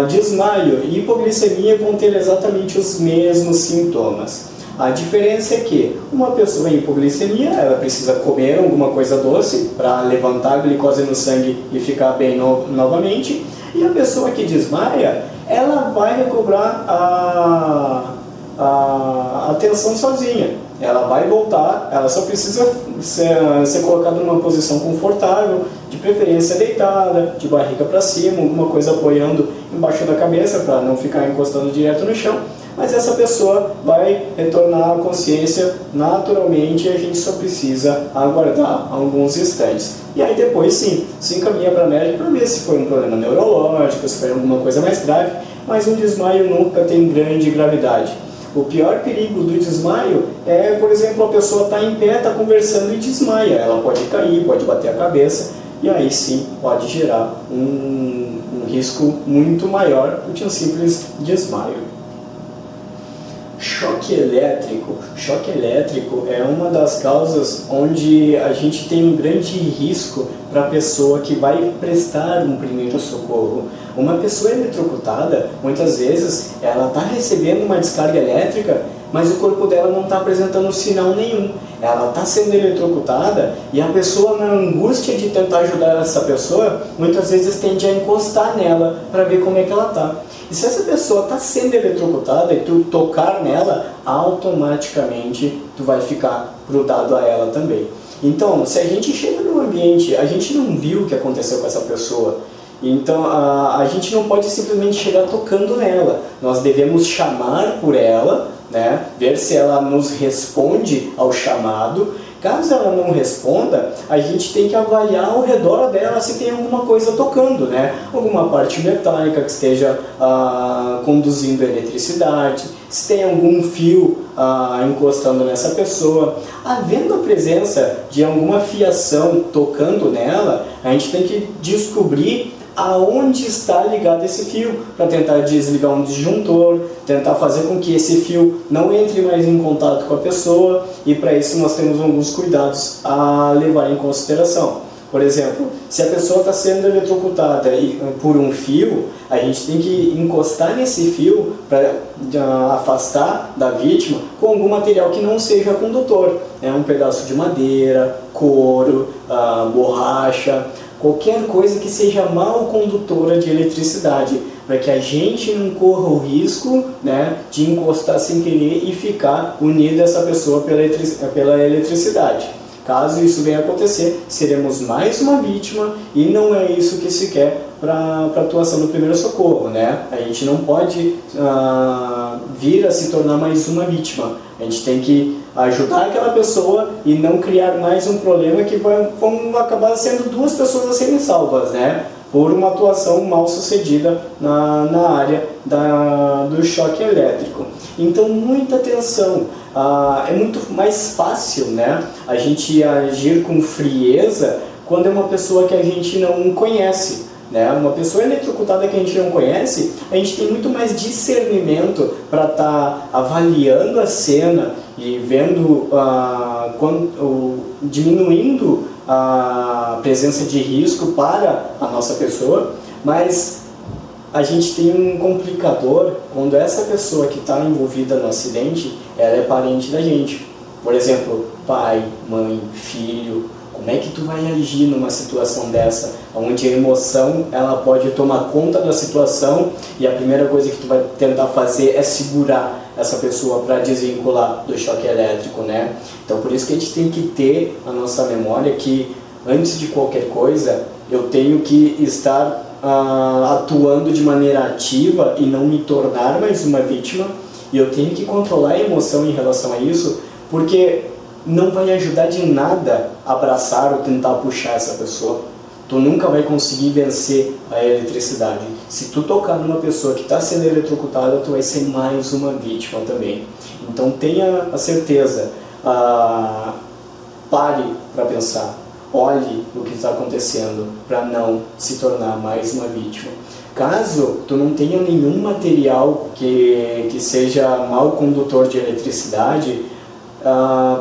desmaio e hipoglicemia vão ter exatamente os mesmos sintomas. A diferença é que uma pessoa em hipoglicemia, ela precisa comer alguma coisa doce para levantar a glicose no sangue e ficar bem novamente. E a pessoa que desmaia, ela vai recobrar a atenção sozinha. Ela vai voltar, ela só precisa ser colocada numa posição confortável, de preferência deitada, de barriga para cima, alguma coisa apoiando embaixo da cabeça para não ficar encostando direto no chão. Mas essa pessoa vai retornar à consciência naturalmente e a gente só precisa aguardar alguns instantes. E aí depois sim, se encaminha para médico para ver se foi um problema neurológico, se foi alguma coisa mais grave, mas um desmaio nunca tem grande gravidade. O pior perigo do desmaio é, por exemplo, a pessoa está em pé, está conversando e desmaia. Ela pode cair, pode bater a cabeça e aí sim pode gerar um risco muito maior do que um simples desmaio. Choque elétrico. Choque elétrico é uma das causas onde a gente tem um grande risco para a pessoa que vai prestar um primeiro socorro. Uma pessoa eletrocutada, muitas vezes, ela está recebendo uma descarga elétrica, mas o corpo dela não está apresentando sinal nenhum. Ela está sendo eletrocutada e a pessoa, na angústia de tentar ajudar essa pessoa, muitas vezes tende a encostar nela para ver como é que ela está. E se essa pessoa está sendo eletrocutada e tu tocar nela, automaticamente tu vai ficar grudado a ela também. Então, se a gente chega num ambiente, a gente não viu o que aconteceu com essa pessoa, então a gente não pode simplesmente chegar tocando nela. Nós devemos chamar por ela, né? Ver se ela nos responde ao chamado. Caso ela não responda, a gente tem que avaliar ao redor dela se tem alguma coisa tocando, né? Alguma parte metálica que esteja conduzindo eletricidade, se tem algum fio encostando nessa pessoa. Havendo a presença de alguma fiação tocando nela, a gente tem que descobrir aonde está ligado esse fio, para tentar desligar um disjuntor, tentar fazer com que esse fio não entre mais em contato com a pessoa, e para isso nós temos alguns cuidados a levar em consideração. Por exemplo, se a pessoa está sendo eletrocutada por um fio, a gente tem que encostar nesse fio para afastar da vítima com algum material que não seja condutor, um pedaço de madeira, couro, borracha, qualquer coisa que seja mal condutora de eletricidade, para que a gente não corra o risco, né, de encostar sem querer e ficar unido a essa pessoa pela eletricidade. Caso isso venha a acontecer, seremos mais uma vítima e não é isso que se quer para a atuação do primeiro socorro, né? A gente não pode vir a se tornar mais uma vítima. A gente tem que ajudar aquela pessoa e não criar mais um problema que vão acabar sendo duas pessoas a serem salvas, né? Por uma atuação mal sucedida na área do choque elétrico. Então, muita atenção. É muito mais fácil, né, a gente agir com frieza quando é uma pessoa que a gente não conhece, né? Uma pessoa eletrocutada que a gente não conhece, a gente tem muito mais discernimento para estar avaliando a cena e vendo, diminuindo a presença de risco para a nossa pessoa, mas a gente tem um complicador quando essa pessoa que está envolvida no acidente, ela é parente da gente. Por exemplo, pai, mãe, filho. Como é que tu vai agir numa situação dessa, onde a emoção ela pode tomar conta da situação e a primeira coisa que tu vai tentar fazer é segurar essa pessoa para desvincular do choque elétrico, né? Então por isso que a gente tem que ter a nossa memória que antes de qualquer coisa eu tenho que estar atuando de maneira ativa e não me tornar mais uma vítima, e eu tenho que controlar a emoção em relação a isso, porque não vai ajudar de nada abraçar ou tentar puxar essa pessoa. Tu nunca vai conseguir vencer a eletricidade. Se tu tocar numa pessoa que está sendo eletrocutada, tu vai ser mais uma vítima também. Então tenha a certeza, pare para pensar, olhe o que está acontecendo para não se tornar mais uma vítima. Caso tu não tenha nenhum material que seja mau condutor de eletricidade,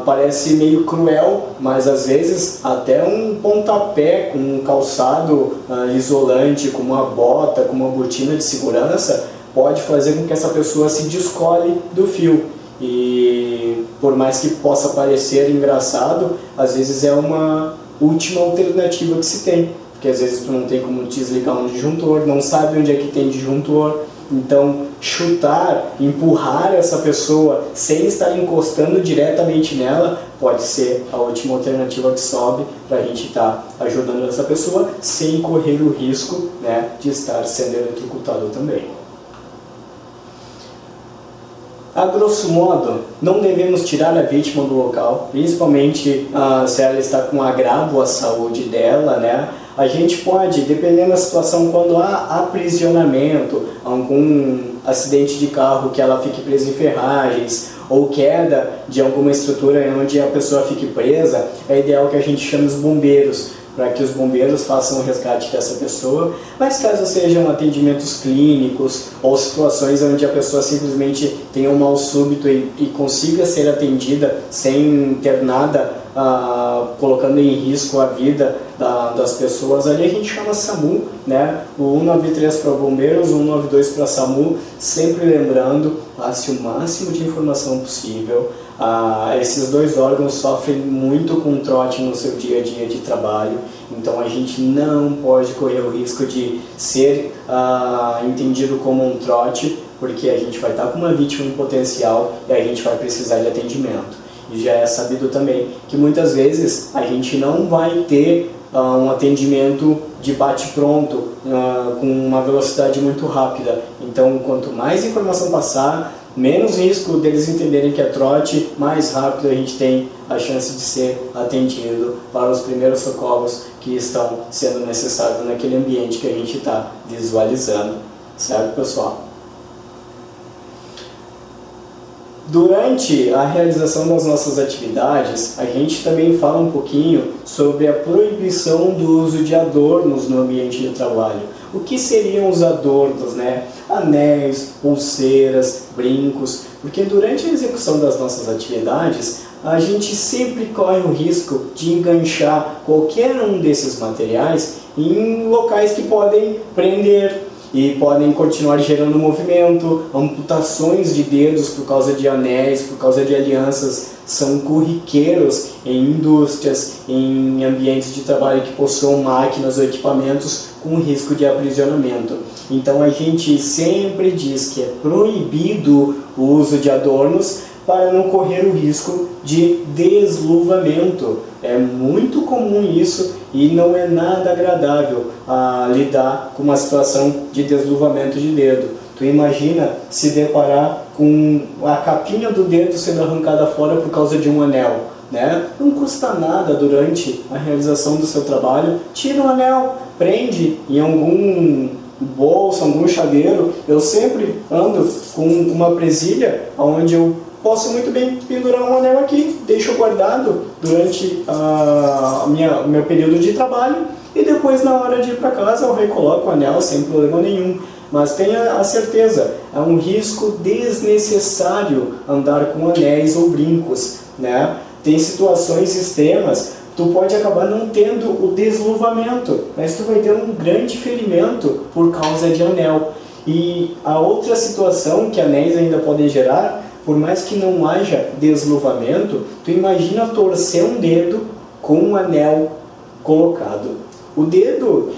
parece meio cruel, mas às vezes até um pontapé com um calçado isolante, com uma bota, com uma botina de segurança, pode fazer com que essa pessoa se descole do fio. E por mais que possa parecer engraçado, às vezes é uma última alternativa que se tem, porque às vezes tu não tem como desligar um disjuntor, não sabe onde é que tem disjuntor. Então, chutar, empurrar essa pessoa sem estar encostando diretamente nela pode ser a última alternativa que sobe para a gente estar ajudando essa pessoa sem correr o risco, né, de estar sendo eletrocutado também. A grosso modo, não devemos tirar a vítima do local, principalmente se ela está com agravo à saúde dela, né? A gente pode, dependendo da situação, quando há aprisionamento, algum acidente de carro que ela fique presa em ferragens, ou queda de alguma estrutura onde a pessoa fique presa, é ideal que a gente chame os bombeiros, para que os bombeiros façam o resgate dessa pessoa. Mas caso sejam atendimentos clínicos ou situações onde a pessoa simplesmente tenha um mal súbito e consiga ser atendida sem ter nada colocando em risco a vida das pessoas, ali a gente chama SAMU, né? O 193 para bombeiros, o 192 para SAMU, sempre lembrando, passe o máximo de informação possível. Esses dois órgãos sofrem muito com trote no seu dia a dia de trabalho, então a gente não pode correr o risco de ser entendido como um trote, porque a gente vai estar com uma vítima em potencial e a gente vai precisar de atendimento. E já é sabido também que muitas vezes a gente não vai ter um atendimento de bate-pronto, com uma velocidade muito rápida. Então, quanto mais informação passar, menos risco deles entenderem que é trote, mais rápido a gente tem a chance de ser atendido para os primeiros socorros que estão sendo necessários naquele ambiente que a gente está visualizando. Certo, pessoal? Durante a realização das nossas atividades, a gente também fala um pouquinho sobre a proibição do uso de adornos no ambiente de trabalho. O que seriam os adornos, né? Anéis, pulseiras, brincos, porque durante a execução das nossas atividades, a gente sempre corre o risco de enganchar qualquer um desses materiais em locais que podem prender, e podem continuar gerando movimento. Amputações de dedos por causa de anéis, por causa de alianças, são corriqueiros em indústrias, em ambientes de trabalho que possuam máquinas ou equipamentos com risco de aprisionamento. Então a gente sempre diz que é proibido o uso de adornos para não correr o risco de desluvamento. É muito comum isso e não é nada agradável lidar com uma situação de desluvamento de dedo. Tu imagina se deparar com a capinha do dedo sendo arrancada fora por causa de um anel, né? Não custa nada durante a realização do seu trabalho. Tira o anel, prende em algum bolso, algum chaveiro. Eu sempre ando com uma presilha onde eu posso muito bem pendurar um anel aqui, deixo guardado durante o meu período de trabalho e depois na hora de ir para casa eu recoloco o anel sem problema nenhum. Mas tenha a certeza, é um risco desnecessário andar com anéis ou brincos, né? Tem situações extremas, tu pode acabar não tendo o desluvamento, mas tu vai ter um grande ferimento por causa de anel. E a outra situação que anéis ainda podem gerar, por mais que não haja desluvamento, tu imagina torcer um dedo com um anel colocado. O dedo,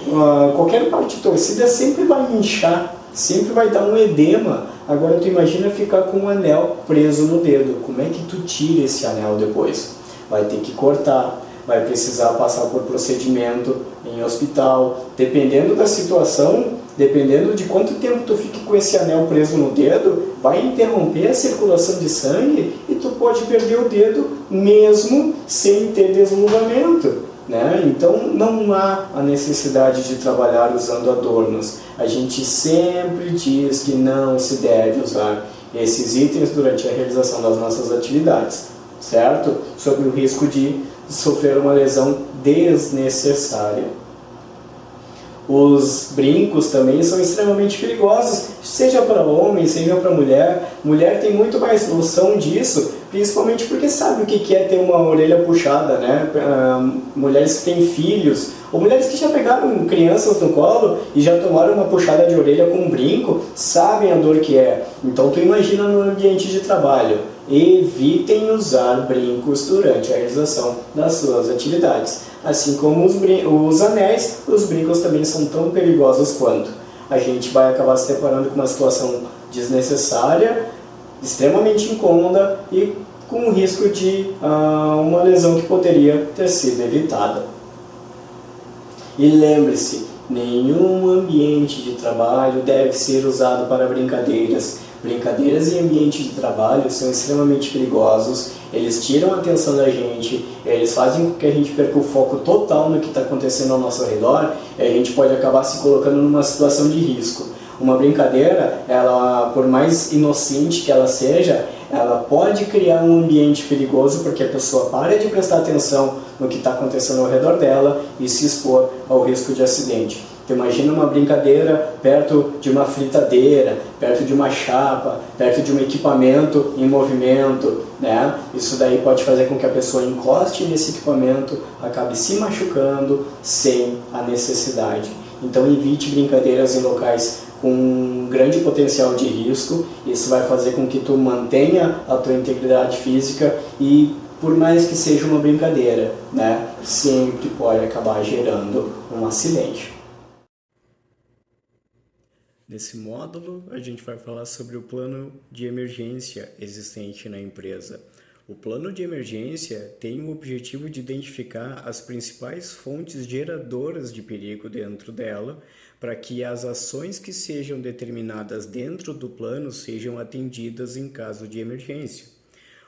qualquer parte torcida sempre vai inchar, sempre vai dar um edema. Agora tu imagina ficar com um anel preso no dedo. Como é que tu tira esse anel depois? Vai ter que cortar, vai precisar passar por procedimento em hospital. Dependendo da situação, dependendo de quanto tempo tu fique com esse anel preso no dedo, vai interromper a circulação de sangue e tu pode perder o dedo mesmo sem ter desluvamento, né? Então não há a necessidade de trabalhar usando adornos. A gente sempre diz que não se deve usar esses itens durante a realização das nossas atividades, certo? Sob o risco de sofrer uma lesão desnecessária. Os brincos também são extremamente perigosos, seja para homem, seja para mulher. Mulher tem muito mais noção disso, principalmente porque sabe o que é ter uma orelha puxada, né? Mulheres que têm filhos, ou mulheres que já pegaram crianças no colo e já tomaram uma puxada de orelha com um brinco, sabem a dor que é. Então tu imagina no ambiente de trabalho. Evitem usar brincos durante a realização das suas atividades. Assim como os anéis, os brincos também são tão perigosos quanto. A gente vai acabar se deparando com uma situação desnecessária, extremamente incômoda e com o risco de uma lesão que poderia ter sido evitada. E lembre-se, nenhum ambiente de trabalho deve ser usado para brincadeiras. Brincadeiras em ambiente de trabalho são extremamente perigosos, eles tiram a atenção da gente, eles fazem com que a gente perca o foco total no que está acontecendo ao nosso redor e a gente pode acabar se colocando numa situação de risco. Uma brincadeira, ela, por mais inocente que ela seja, ela pode criar um ambiente perigoso porque a pessoa para de prestar atenção no que está acontecendo ao redor dela e se expor ao risco de acidente. Então, imagina uma brincadeira perto de uma fritadeira, perto de uma chapa, perto de um equipamento em movimento, né? Isso daí pode fazer com que a pessoa encoste nesse equipamento, acabe se machucando sem a necessidade. Então evite brincadeiras em locais com um grande potencial de risco. Isso vai fazer com que tu mantenha a tua integridade física e, por mais que seja uma brincadeira, né, sempre pode acabar gerando um acidente. Nesse módulo, a gente vai falar sobre o plano de emergência existente na empresa. O plano de emergência tem o objetivo de identificar as principais fontes geradoras de perigo dentro dela, para que as ações que sejam determinadas dentro do plano sejam atendidas em caso de emergência.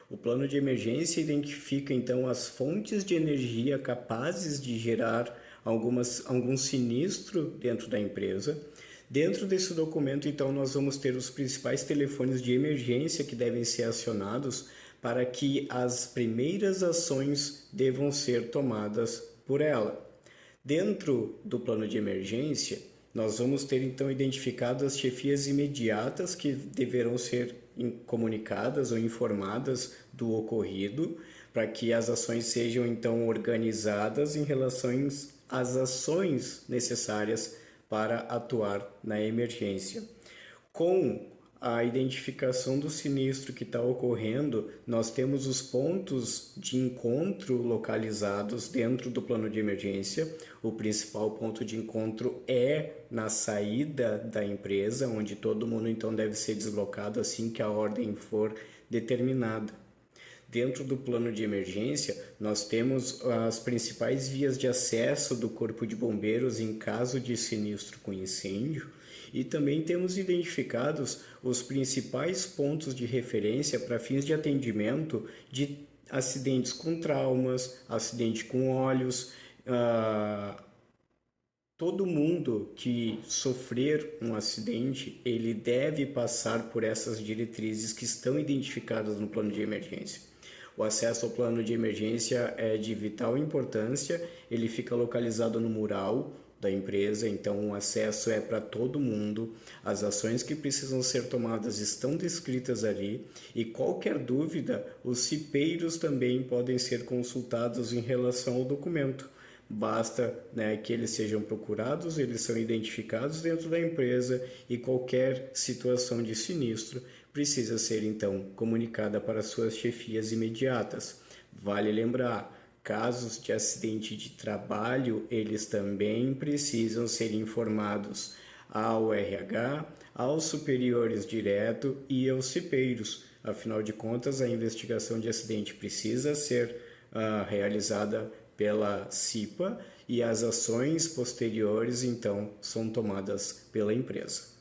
O plano de emergência identifica então as fontes de energia capazes de gerar algum sinistro dentro da empresa. Dentro desse documento, então, nós vamos ter os principais telefones de emergência que devem ser acionados para que as primeiras ações devam ser tomadas por ela. Dentro do plano de emergência, nós vamos ter, então, identificado as chefias imediatas que deverão ser comunicadas ou informadas do ocorrido, para que as ações sejam, então, organizadas em relação às ações necessárias para atuar na emergência. Com a identificação do sinistro que está ocorrendo, nós temos os pontos de encontro localizados dentro do plano de emergência. O principal ponto de encontro é na saída da empresa, onde todo mundo então deve ser deslocado assim que a ordem for determinada. Dentro do plano de emergência, nós temos as principais vias de acesso do Corpo de Bombeiros em caso de sinistro com incêndio e também temos identificados os principais pontos de referência para fins de atendimento de acidentes com traumas, acidente com óleos. Todo mundo que sofrer um acidente, ele deve passar por essas diretrizes que estão identificadas no plano de emergência. O acesso ao plano de emergência é de vital importância, ele fica localizado no mural da empresa, então o acesso é para todo mundo, as ações que precisam ser tomadas estão descritas ali e qualquer dúvida, os cipeiros também podem ser consultados em relação ao documento. Basta, né, que eles sejam procurados, eles são identificados dentro da empresa e qualquer situação de sinistro precisa ser então comunicada para suas chefias imediatas. Vale lembrar, casos de acidente de trabalho, eles também precisam ser informados ao RH, aos superiores direto e aos cipeiros. Afinal de contas, a investigação de acidente precisa ser realizada pela CIPA e as ações posteriores então são tomadas pela empresa.